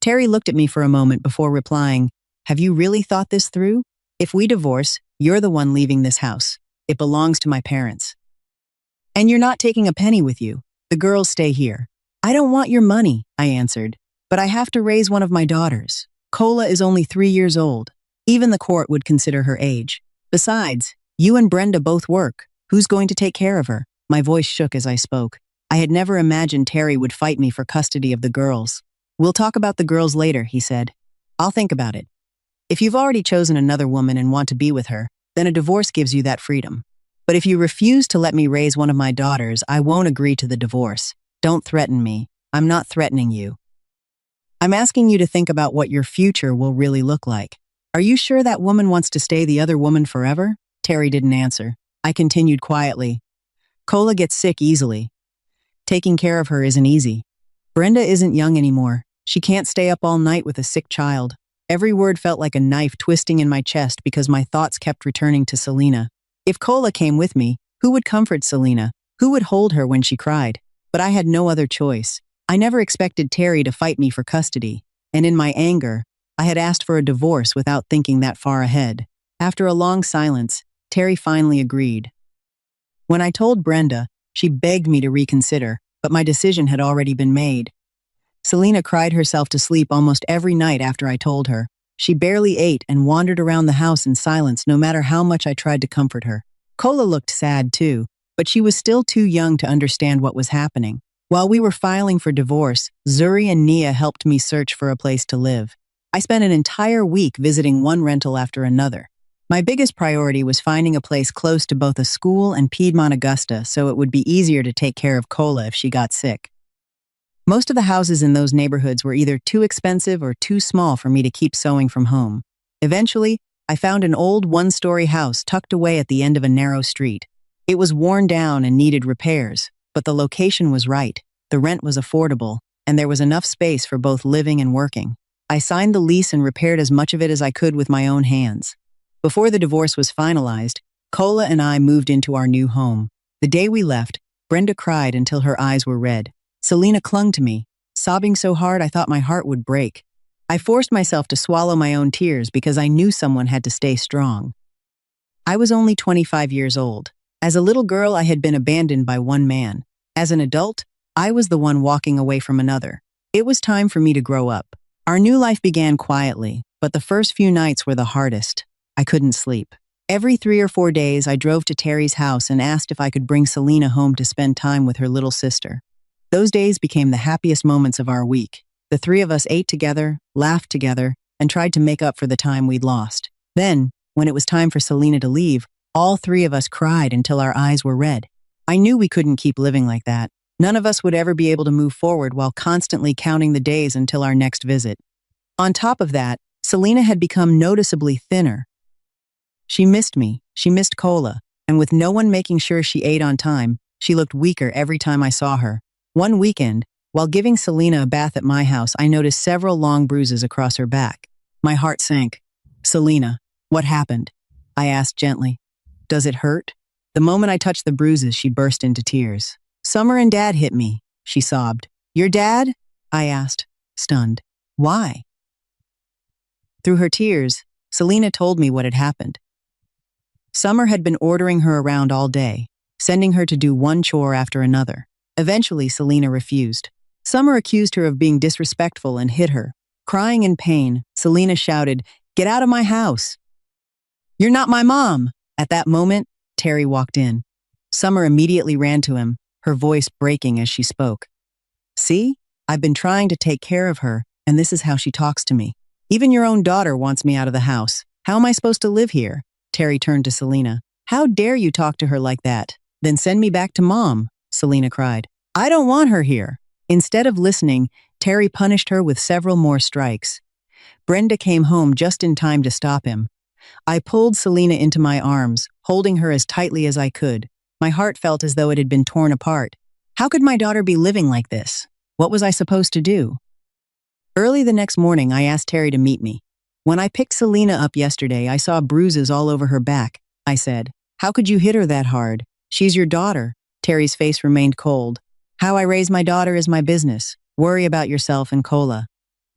Terry looked at me for a moment before replying, Have you really thought this through? If we divorce, you're the one leaving this house. It belongs to my parents. And you're not taking a penny with you. The girls stay here. I don't want your money, I answered, but I have to raise one of my daughters. Cola is only 3 years old. Even the court would consider her age. Besides, you and Brenda both work. Who's going to take care of her? My voice shook as I spoke. I had never imagined Terry would fight me for custody of the girls. We'll talk about the girls later, he said. I'll think about it. If you've already chosen another woman and want to be with her, then a divorce gives you that freedom. But if you refuse to let me raise one of my daughters, I won't agree to the divorce. Don't threaten me. I'm not threatening you. I'm asking you to think about what your future will really look like. Are you sure that woman wants to stay the other woman forever? Terry didn't answer. I continued quietly. Cola gets sick easily. Taking care of her isn't easy. Brenda isn't young anymore. She can't stay up all night with a sick child. Every word felt like a knife twisting in my chest because my thoughts kept returning to Selena. If Cola came with me, who would comfort Selena? Who would hold her when she cried? But I had no other choice. I never expected Terry to fight me for custody, and in my anger, I had asked for a divorce without thinking that far ahead. After a long silence, Terry finally agreed. When I told Brenda, She begged me to reconsider, but my decision had already been made. Selena cried herself to sleep almost every night after I told her. She barely ate and wandered around the house in silence no matter how much I tried to comfort her. Kola looked sad too, but she was still too young to understand what was happening. While we were filing for divorce, Zuri and Nia helped me search for a place to live. I spent an entire week visiting one rental after another. My biggest priority was finding a place close to both a school and Piedmont Augusta so it would be easier to take care of Kola if she got sick. Most of the houses in those neighborhoods were either too expensive or too small for me to keep sewing from home. Eventually, I found an old one-story house tucked away at the end of a narrow street. It was worn down and needed repairs, but the location was right, the rent was affordable, and there was enough space for both living and working. I signed the lease and repaired as much of it as I could with my own hands. Before the divorce was finalized, Kola and I moved into our new home. The day we left, Brenda cried until her eyes were red. Selena clung to me, sobbing so hard I thought my heart would break. I forced myself to swallow my own tears because I knew someone had to stay strong. I was only 25 years old. As a little girl, I had been abandoned by one man. As an adult, I was the one walking away from another. It was time for me to grow up. Our new life began quietly, but the first few nights were the hardest. I couldn't sleep. Every 3 or 4 days, I drove to Terry's house and asked if I could bring Selena home to spend time with her little sister. Those days became the happiest moments of our week. The three of us ate together, laughed together, and tried to make up for the time we'd lost. Then, when it was time for Selena to leave, all three of us cried until our eyes were red. I knew we couldn't keep living like that. None of us would ever be able to move forward while constantly counting the days until our next visit. On top of that, Selena had become noticeably thinner. She missed me, she missed Kola, and with no one making sure she ate on time, she looked weaker every time I saw her. One weekend, while giving Selena a bath at my house, I noticed several long bruises across her back. My heart sank. "Selena, what happened?" I asked gently. "Does it hurt?" The moment I touched the bruises, she burst into tears. "Summer and Dad hit me," she sobbed. "Your dad?" I asked, stunned. "Why?" Through her tears, Selena told me what had happened. Summer had been ordering her around all day, sending her to do one chore after another. Eventually, Selena refused. Summer accused her of being disrespectful and hit her. Crying in pain, Selena shouted, "Get out of my house! You're not my mom!" At that moment, Terry walked in. Summer immediately ran to him, her voice breaking as she spoke. "See? I've been trying to take care of her, and this is how she talks to me. Even your own daughter wants me out of the house. How am I supposed to live here?" Terry turned to Selena. "How dare you talk to her like that? Then send me back to Mom," Selena cried. "I don't want her here." Instead of listening, Terry punished her with several more strikes. Brenda came home just in time to stop him. I pulled Selena into my arms, holding her as tightly as I could. My heart felt as though it had been torn apart. How could my daughter be living like this? What was I supposed to do? Early the next morning, I asked Terry to meet me. "When I picked Selena up yesterday, I saw bruises all over her back," I said. "How could you hit her that hard? She's your daughter." Terry's face remained cold. "How I raise my daughter is my business. Worry about yourself and Kola."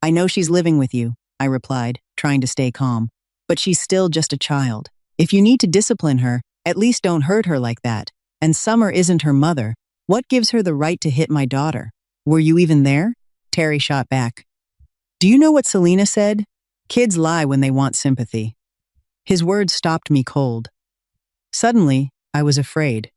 "I know she's living with you," I replied, trying to stay calm. "But she's still just a child. If you need to discipline her, at least don't hurt her like that. And Summer isn't her mother. What gives her the right to hit my daughter? Were you even there?" Terry shot back. "Do you know what Selena said? Kids lie when they want sympathy." His words stopped me cold. Suddenly, I was afraid.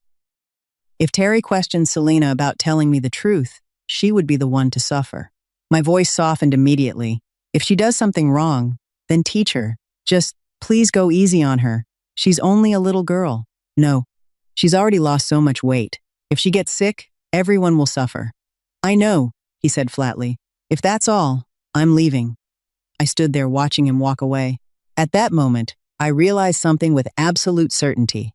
If Terry questioned Selena about telling me the truth, she would be the one to suffer. My voice softened immediately. "If she does something wrong, then teach her. Just please go easy on her. She's only a little girl." "No, she's already lost so much weight. If she gets sick, everyone will suffer." "I know," he said flatly. "If that's all, I'm leaving." I stood there watching him walk away. At that moment, I realized something with absolute certainty.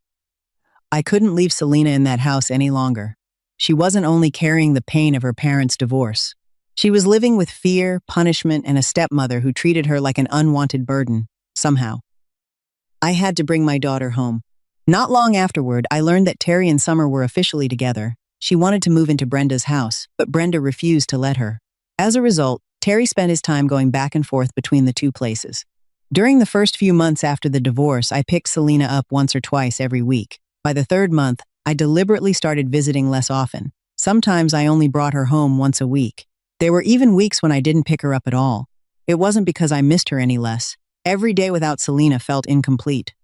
I couldn't leave Selena in that house any longer. She wasn't only carrying the pain of her parents' divorce. She was living with fear, punishment, and a stepmother who treated her like an unwanted burden, somehow. I had to bring my daughter home. Not long afterward, I learned that Terry and Summer were officially together. She wanted to move into Brenda's house, but Brenda refused to let her. As a result, Terry spent his time going back and forth between the two places. During the first few months after the divorce, I picked Selena up once or twice every week. By the third month, I deliberately started visiting less often. Sometimes I only brought her home once a week. There were even weeks when I didn't pick her up at all. It wasn't because I missed her any less. Every day without Selena felt incomplete.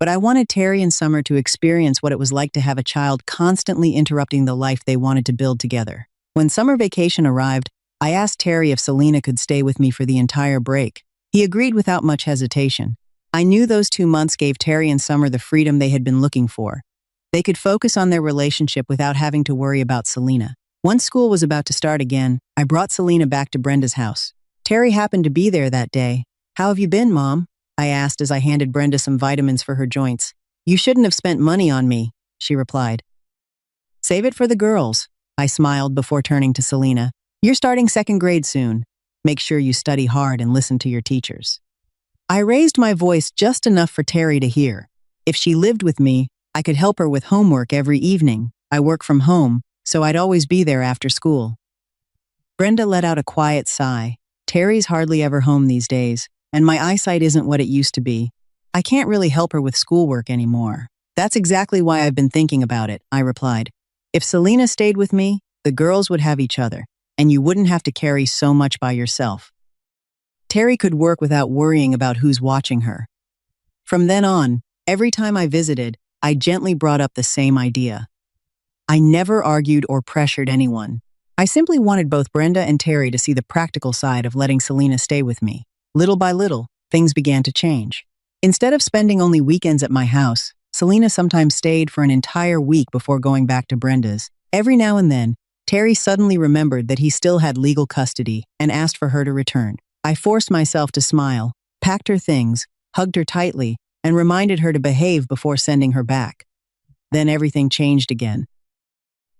But I wanted Terry and Summer to experience what it was like to have a child constantly interrupting the life they wanted to build together. When summer vacation arrived, I asked Terry if Selena could stay with me for the entire break. He agreed without much hesitation. I knew those 2 months gave Terry and Summer the freedom they had been looking for. They could focus on their relationship without having to worry about Selena. Once school was about to start again, I brought Selena back to Brenda's house. Terry happened to be there that day. "How have you been, Mom?" I asked as I handed Brenda some vitamins for her joints. "You shouldn't have spent money on me," she replied. "Save it for the girls," I smiled before turning to Selena. "You're starting 2nd grade soon. Make sure you study hard and listen to your teachers." I raised my voice just enough for Terry to hear. If she lived with me, I could help her with homework every evening. I work from home, so I'd always be there after school. Brenda let out a quiet sigh. Terry's hardly ever home these days, and my eyesight isn't what it used to be. I can't really help her with schoolwork anymore. "That's exactly why I've been thinking about it," I replied. "If Selena stayed with me, the girls would have each other, and you wouldn't have to carry so much by yourself." Terry could work without worrying about who's watching her. From then on, every time I visited, I gently brought up the same idea. I never argued or pressured anyone. I simply wanted both Brenda and Terry to see the practical side of letting Selena stay with me. Little by little, things began to change. Instead of spending only weekends at my house, Selena sometimes stayed for an entire week before going back to Brenda's. Every now and then, Terry suddenly remembered that he still had legal custody and asked for her to return. I forced myself to smile, packed her things, hugged her tightly, and reminded her to behave before sending her back. Then everything changed again.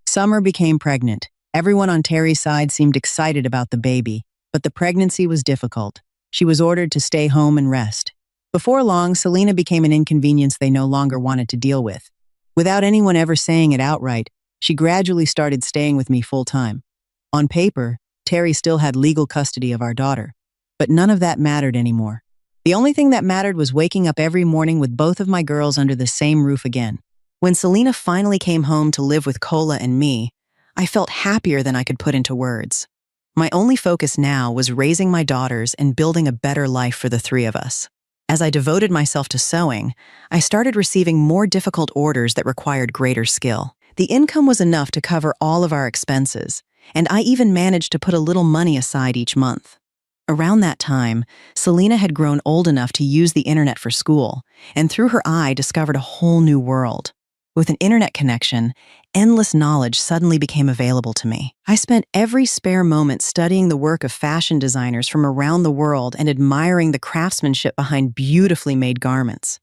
Summer became pregnant. Everyone on Terry's side seemed excited about the baby, but the pregnancy was difficult. She was ordered to stay home and rest. Before long, Selena became an inconvenience they no longer wanted to deal with. Without anyone ever saying it outright, she gradually started staying with me full-time. On paper, Terry still had legal custody of our daughter, but none of that mattered anymore. The only thing that mattered was waking up every morning with both of my girls under the same roof again. When Selena finally came home to live with Cola and me, I felt happier than I could put into words. My only focus now was raising my daughters and building a better life for the 3 of us. As I devoted myself to sewing, I started receiving more difficult orders that required greater skill. The income was enough to cover all of our expenses, and I even managed to put a little money aside each month. Around that time, Selena had grown old enough to use the internet for school, and through her eye discovered a whole new world. With an internet connection, endless knowledge suddenly became available to me. I spent every spare moment studying the work of fashion designers from around the world and admiring the craftsmanship behind beautifully made garments.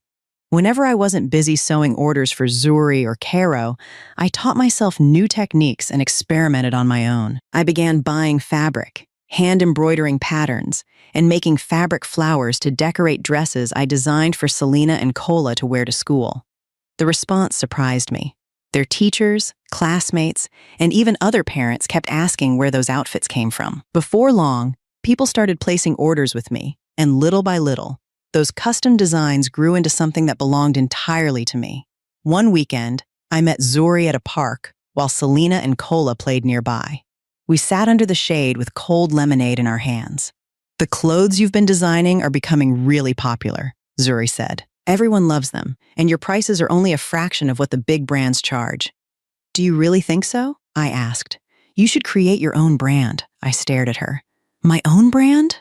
Whenever I wasn't busy sewing orders for Zuri or Caro, I taught myself new techniques and experimented on my own. I began buying fabric, hand-embroidering patterns, and making fabric flowers to decorate dresses I designed for Selena and Cola to wear to school. The response surprised me. Their teachers, classmates, and even other parents kept asking where those outfits came from. Before long, people started placing orders with me, and little by little, those custom designs grew into something that belonged entirely to me. One weekend, I met Zuri at a park while Selena and Cola played nearby. We sat under the shade with cold lemonade in our hands. "The clothes you've been designing are becoming really popular," Zuri said. "Everyone loves them, and your prices are only a fraction of what the big brands charge." "Do you really think so?" I asked. "You should create your own brand." I stared at her. "My own brand?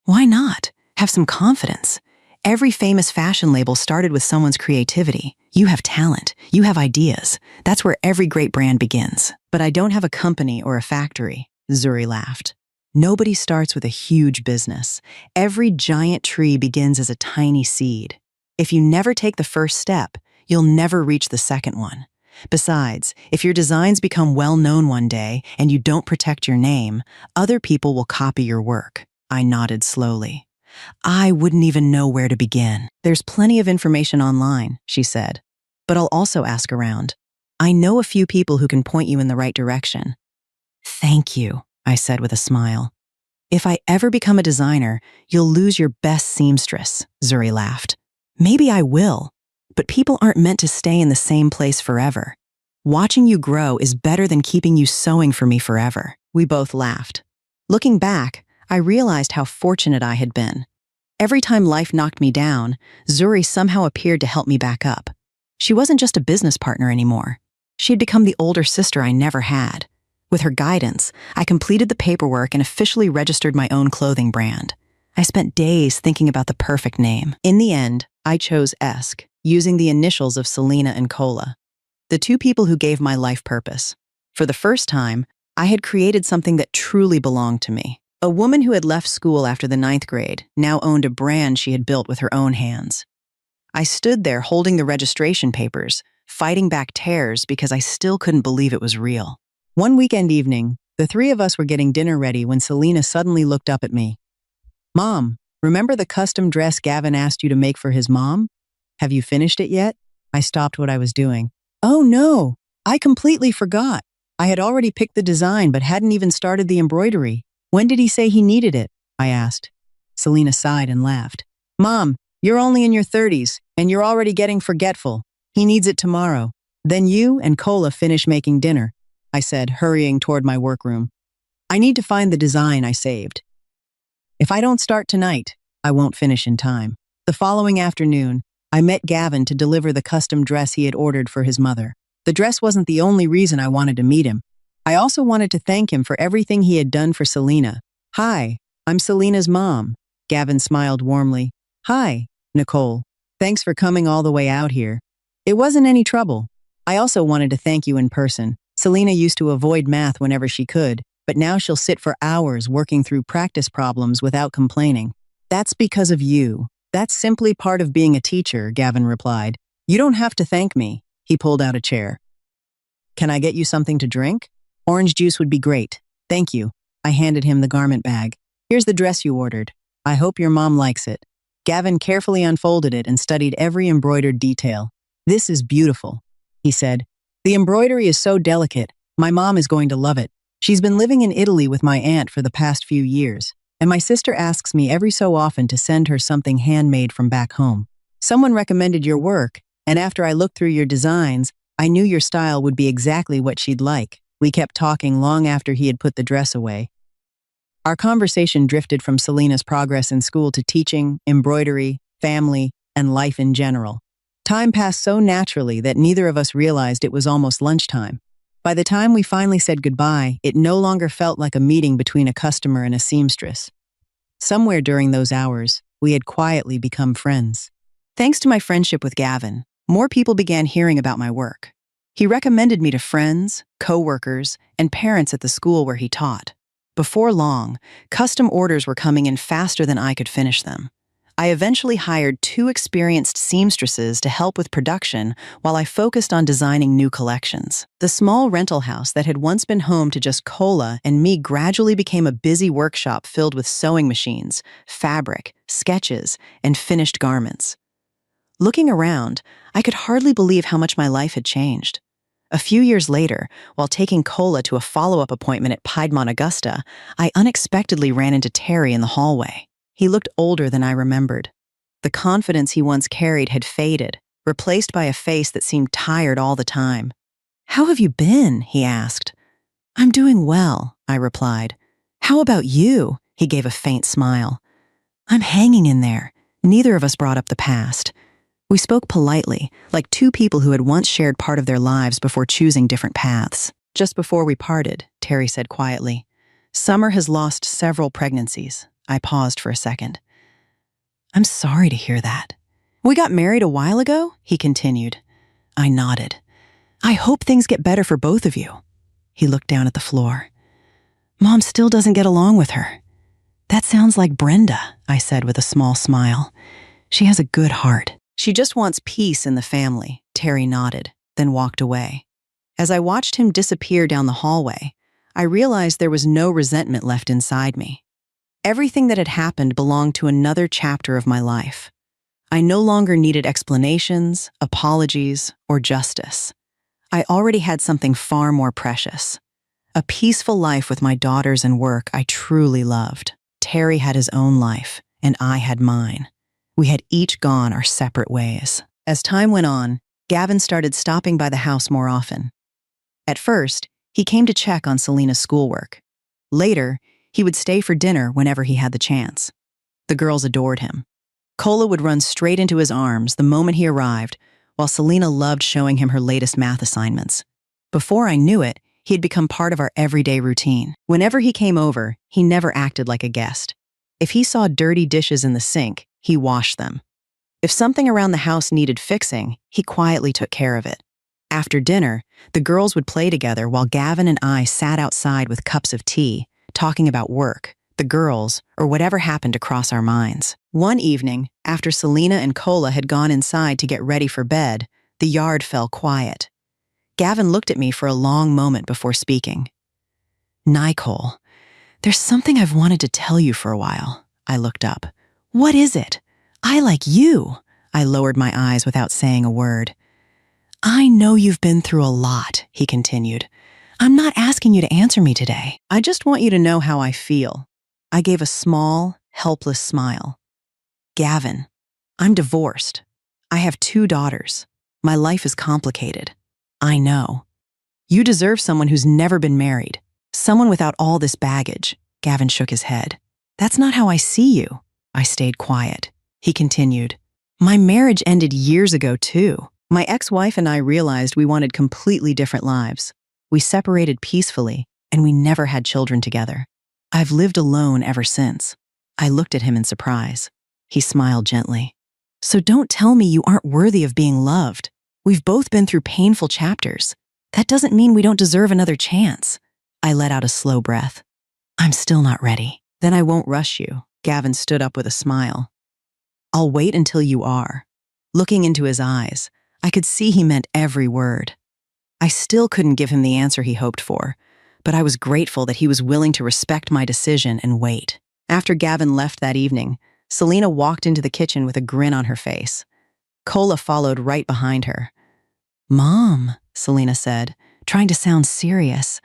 Why not? Have some confidence. Every famous fashion label started with someone's creativity. You have talent. You have ideas. That's where every great brand begins." "But I don't have a company or a factory," Zuri laughed. "Nobody starts with a huge business. Every giant tree begins as a tiny seed. If you never take the first step, you'll never reach the second one. Besides, if your designs become well-known one day and you don't protect your name, other people will copy your work." I nodded slowly. "I wouldn't even know where to begin." "There's plenty of information online," she said, "but I'll also ask around. I know a few people who can point you in the right direction." "Thank you," I said with a smile. "If I ever become a designer, you'll lose your best seamstress," Zuri laughed. "Maybe I will, But people aren't meant to stay in the same place forever. Watching you grow is better than keeping you sewing for me forever." We both laughed. Looking back, I realized how fortunate I had been. Every time life knocked me down, Zuri somehow appeared to help me back up. She wasn't just a business partner anymore. She had become the older sister I never had. With her guidance, I completed the paperwork and officially registered my own clothing brand. I spent days thinking about the perfect name. In the end, I chose Esk, using the initials of Selena and Kola, the two people who gave my life purpose. For the first time, I had created something that truly belonged to me. A woman who had left school after the 9th grade now owned a brand she had built with her own hands. I stood there holding the registration papers, fighting back tears because I still couldn't believe it was real. One weekend evening, the three of us were getting dinner ready when Selena suddenly looked up at me. "Mom, remember the custom dress Gavin asked you to make for his mom? Have you finished it yet?" I stopped what I was doing. "Oh no, I completely forgot. I had already picked the design but hadn't even started the embroidery. When did he say he needed it?" I asked. Selena sighed and laughed. "Mom, you're only in your 30s and you're already getting forgetful. He needs it tomorrow. Then you and Kola finish making dinner," I said, hurrying toward my workroom. "I need to find the design I saved. If I don't start tonight, I won't finish in time." The following afternoon, I met Gavin to deliver the custom dress he had ordered for his mother. The dress wasn't the only reason I wanted to meet him. I also wanted to thank him for everything he had done for Selena. "Hi, I'm Selena's mom." Gavin smiled warmly. "Hi, Nicole. Thanks for coming all the way out here. It wasn't any trouble. I also wanted to thank you in person. Selena used to avoid math whenever she could, but now she'll sit for hours working through practice problems without complaining. That's because of you. That's simply part of being a teacher," Gavin replied. "You don't have to thank me." He pulled out a chair. "Can I get you something to drink?" "Orange juice would be great. Thank you." I handed him the garment bag. "Here's the dress you ordered. I hope your mom likes it." Gavin carefully unfolded it and studied every embroidered detail. "This is beautiful," he said. "The embroidery is so delicate. My mom is going to love it. She's been living in Italy with my aunt for the past few years, and my sister asks me every so often to send her something handmade from back home. Someone recommended your work, and after I looked through your designs, I knew your style would be exactly what she'd like." We kept talking long after he had put the dress away. Our conversation drifted from Selena's progress in school to teaching, embroidery, family, and life in general. Time passed so naturally that neither of us realized it was almost lunchtime. By the time we finally said goodbye, it no longer felt like a meeting between a customer and a seamstress. Somewhere during those hours, we had quietly become friends. Thanks to my friendship with Gavin, more people began hearing about my work. He recommended me to friends, co-workers, and parents at the school where he taught. Before long, custom orders were coming in faster than I could finish them. I eventually hired 2 experienced seamstresses to help with production while I focused on designing new collections. The small rental house that had once been home to just Kola and me gradually became a busy workshop filled with sewing machines, fabric, sketches, and finished garments. Looking around, I could hardly believe how much my life had changed. A few years later, while taking Kola to a follow-up appointment at Piedmont Augusta, I unexpectedly ran into Terry in the hallway. He looked older than I remembered. The confidence he once carried had faded, replaced by a face that seemed tired all the time. "How have you been?" he asked. "I'm doing well," I replied. "How about you?" He gave a faint smile. "I'm hanging in there." Neither of us brought up the past. We spoke politely, like two people who had once shared part of their lives before choosing different paths. Just before we parted, Terry said quietly, "Summer has lost several pregnancies." I paused for a second. "I'm sorry to hear that." "We got married a while ago?" he continued. I nodded. "I hope things get better for both of you." He looked down at the floor. "Mom still doesn't get along with her." "That sounds like Brenda," I said with a small smile. "She has a good heart." "She just wants peace in the family," Terry nodded, then walked away. As I watched him disappear down the hallway, I realized there was no resentment left inside me. Everything that had happened belonged to another chapter of my life. I no longer needed explanations, apologies, or justice. I already had something far more precious. A peaceful life with my daughters and work I truly loved. Terry had his own life, and I had mine. We had each gone our separate ways. As time went on, Gavin started stopping by the house more often. At first, he came to check on Selena's schoolwork. Later, he would stay for dinner whenever he had the chance. The girls adored him. Kola would run straight into his arms the moment he arrived, while Selena loved showing him her latest math assignments. Before I knew it, he had become part of our everyday routine. Whenever he came over, he never acted like a guest. If he saw dirty dishes in the sink, he washed them. If something around the house needed fixing, he quietly took care of it. After dinner, the girls would play together while Gavin and I sat outside with cups of tea, talking about work, the girls, or whatever happened to cross our minds. One evening, after Selena and Kola had gone inside to get ready for bed, the yard fell quiet. Gavin looked at me for a long moment before speaking. "Nicole, there's something I've wanted to tell you for a while." I looked up. "What is it?" "I like you." I lowered my eyes without saying a word. "I know you've been through a lot," he continued. "I'm not asking you to answer me today. I just want you to know how I feel." I gave a small, helpless smile. "Gavin, I'm divorced. I have 2 daughters. My life is complicated. I know. You deserve someone who's never been married, someone without all this baggage." Gavin shook his head. "That's not how I see you." I stayed quiet. He continued, "My marriage ended years ago, too. My ex-wife and I realized we wanted completely different lives. We separated peacefully, and we never had children together. I've lived alone ever since." I looked at him in surprise. He smiled gently. "So don't tell me you aren't worthy of being loved. We've both been through painful chapters. That doesn't mean we don't deserve another chance." I let out a slow breath. "I'm still not ready." "Then I won't rush you." Gavin stood up with a smile. "I'll wait until you are." Looking into his eyes, I could see he meant every word. I still couldn't give him the answer he hoped for, but I was grateful that he was willing to respect my decision and wait. After Gavin left that evening, Selena walked into the kitchen with a grin on her face. Kola followed right behind her. "Mom," Selena said, trying to sound serious,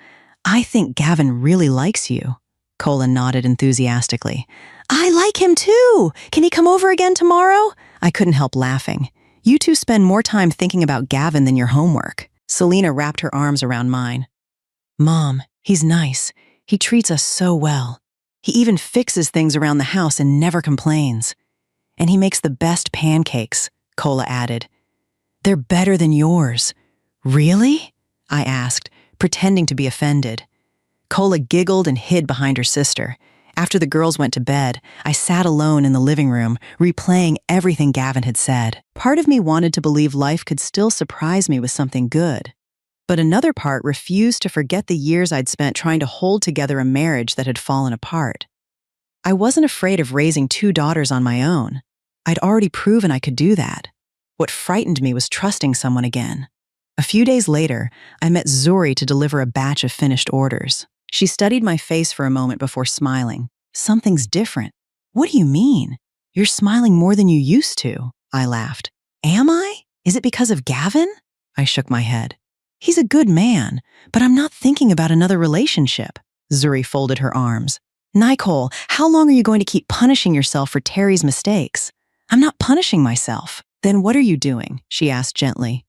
"I think Gavin really likes you." Kola nodded enthusiastically. "I like him too! Can he come over again tomorrow?" I couldn't help laughing. "You two spend more time thinking about Gavin than your homework." Selena wrapped her arms around mine. "Mom, he's nice. He treats us so well. He even fixes things around the house and never complains. And he makes the best pancakes," Kola added. "They're better than yours." "Really?" I asked, pretending to be offended. Kola giggled and hid behind her sister. After the girls went to bed, I sat alone in the living room, replaying everything Gavin had said. Part of me wanted to believe life could still surprise me with something good. But another part refused to forget the years I'd spent trying to hold together a marriage that had fallen apart. I wasn't afraid of raising 2 daughters on my own. I'd already proven I could do that. What frightened me was trusting someone again. A few days later, I met Zuri to deliver a batch of finished orders. She studied my face for a moment before smiling. "Something's different." "What do you mean? You're smiling more than you used to," I laughed. "Am I? Is it because of Gavin?" I shook my head. "He's a good man, but I'm not thinking about another relationship." Zuri folded her arms. "Nicole, how long are you going to keep punishing yourself for Terry's mistakes?" "I'm not punishing myself." "Then what are you doing?" she asked gently.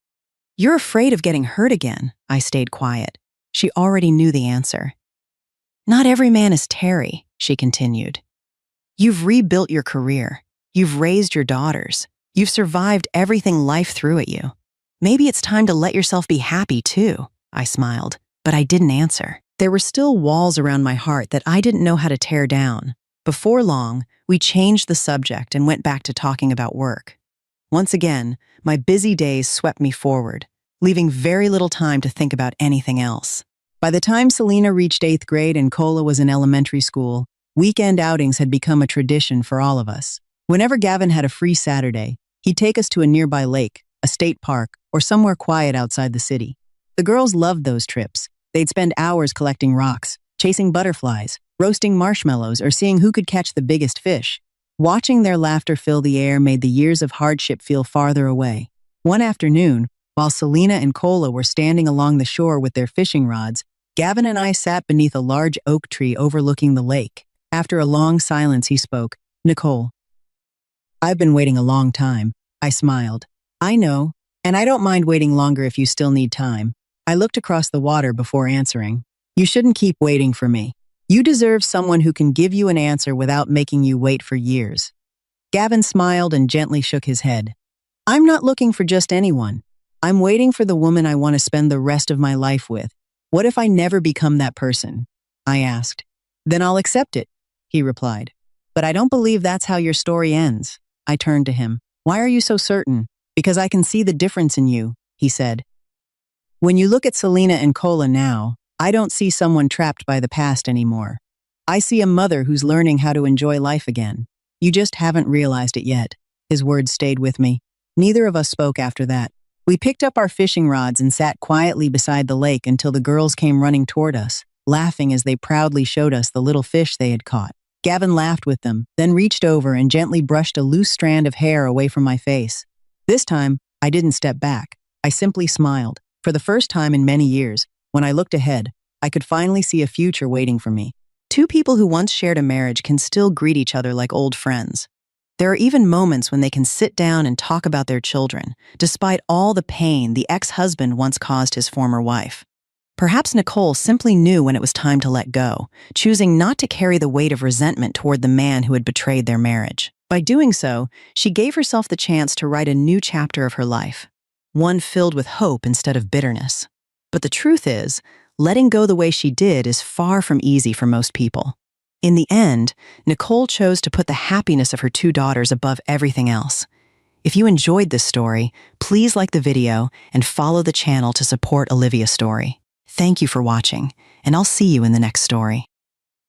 "You're afraid of getting hurt again." I stayed quiet. She already knew the answer. "Not every man is Terry," she continued. "You've rebuilt your career. You've raised your daughters. You've survived everything life threw at you. Maybe it's time to let yourself be happy too." I smiled, but I didn't answer. There were still walls around my heart that I didn't know how to tear down. Before long, we changed the subject and went back to talking about work. Once again, my busy days swept me forward, leaving very little time to think about anything else. By the time Selena reached 8th grade and Kola was in elementary school, weekend outings had become a tradition for all of us. Whenever Gavin had a free Saturday, he'd take us to a nearby lake, a state park, or somewhere quiet outside the city. The girls loved those trips. They'd spend hours collecting rocks, chasing butterflies, roasting marshmallows, or seeing who could catch the biggest fish. Watching their laughter fill the air made the years of hardship feel farther away. One afternoon, while Selena and Kola were standing along the shore with their fishing rods, Gavin and I sat beneath a large oak tree overlooking the lake. After a long silence, he spoke. "Nicole, I've been waiting a long time." I smiled. I know, and I don't mind waiting longer if you still need time. I looked across the water before answering. You shouldn't keep waiting for me. You deserve someone who can give you an answer without making you wait for years. Gavin smiled and gently shook his head. I'm not looking for just anyone. I'm waiting for the woman I want to spend the rest of my life with. What if I never become that person? I asked. Then I'll accept it, he replied. But I don't believe that's how your story ends. I turned to him. Why are you so certain? Because I can see the difference in you, he said. When you look at Selena and Cola now, I don't see someone trapped by the past anymore. I see a mother who's learning how to enjoy life again. You just haven't realized it yet. His words stayed with me. Neither of us spoke after that. We picked up our fishing rods and sat quietly beside the lake until the girls came running toward us, laughing as they proudly showed us the little fish they had caught. Gavin laughed with them, then reached over and gently brushed a loose strand of hair away from my face. This time, I didn't step back. I simply smiled. For the first time in many years, when I looked ahead, I could finally see a future waiting for me. Two people who once shared a marriage can still greet each other like old friends. There are even moments when they can sit down and talk about their children, despite all the pain the ex-husband once caused his former wife. Perhaps Nicole simply knew when it was time to let go, choosing not to carry the weight of resentment toward the man who had betrayed their marriage. By doing so, she gave herself the chance to write a new chapter of her life, one filled with hope instead of bitterness. But the truth is, letting go the way she did is far from easy for most people. In the end, Nicole chose to put the happiness of her two daughters above everything else. If you enjoyed this story, please like the video and follow the channel to support Olivia's story. Thank you for watching, and I'll see you in the next story.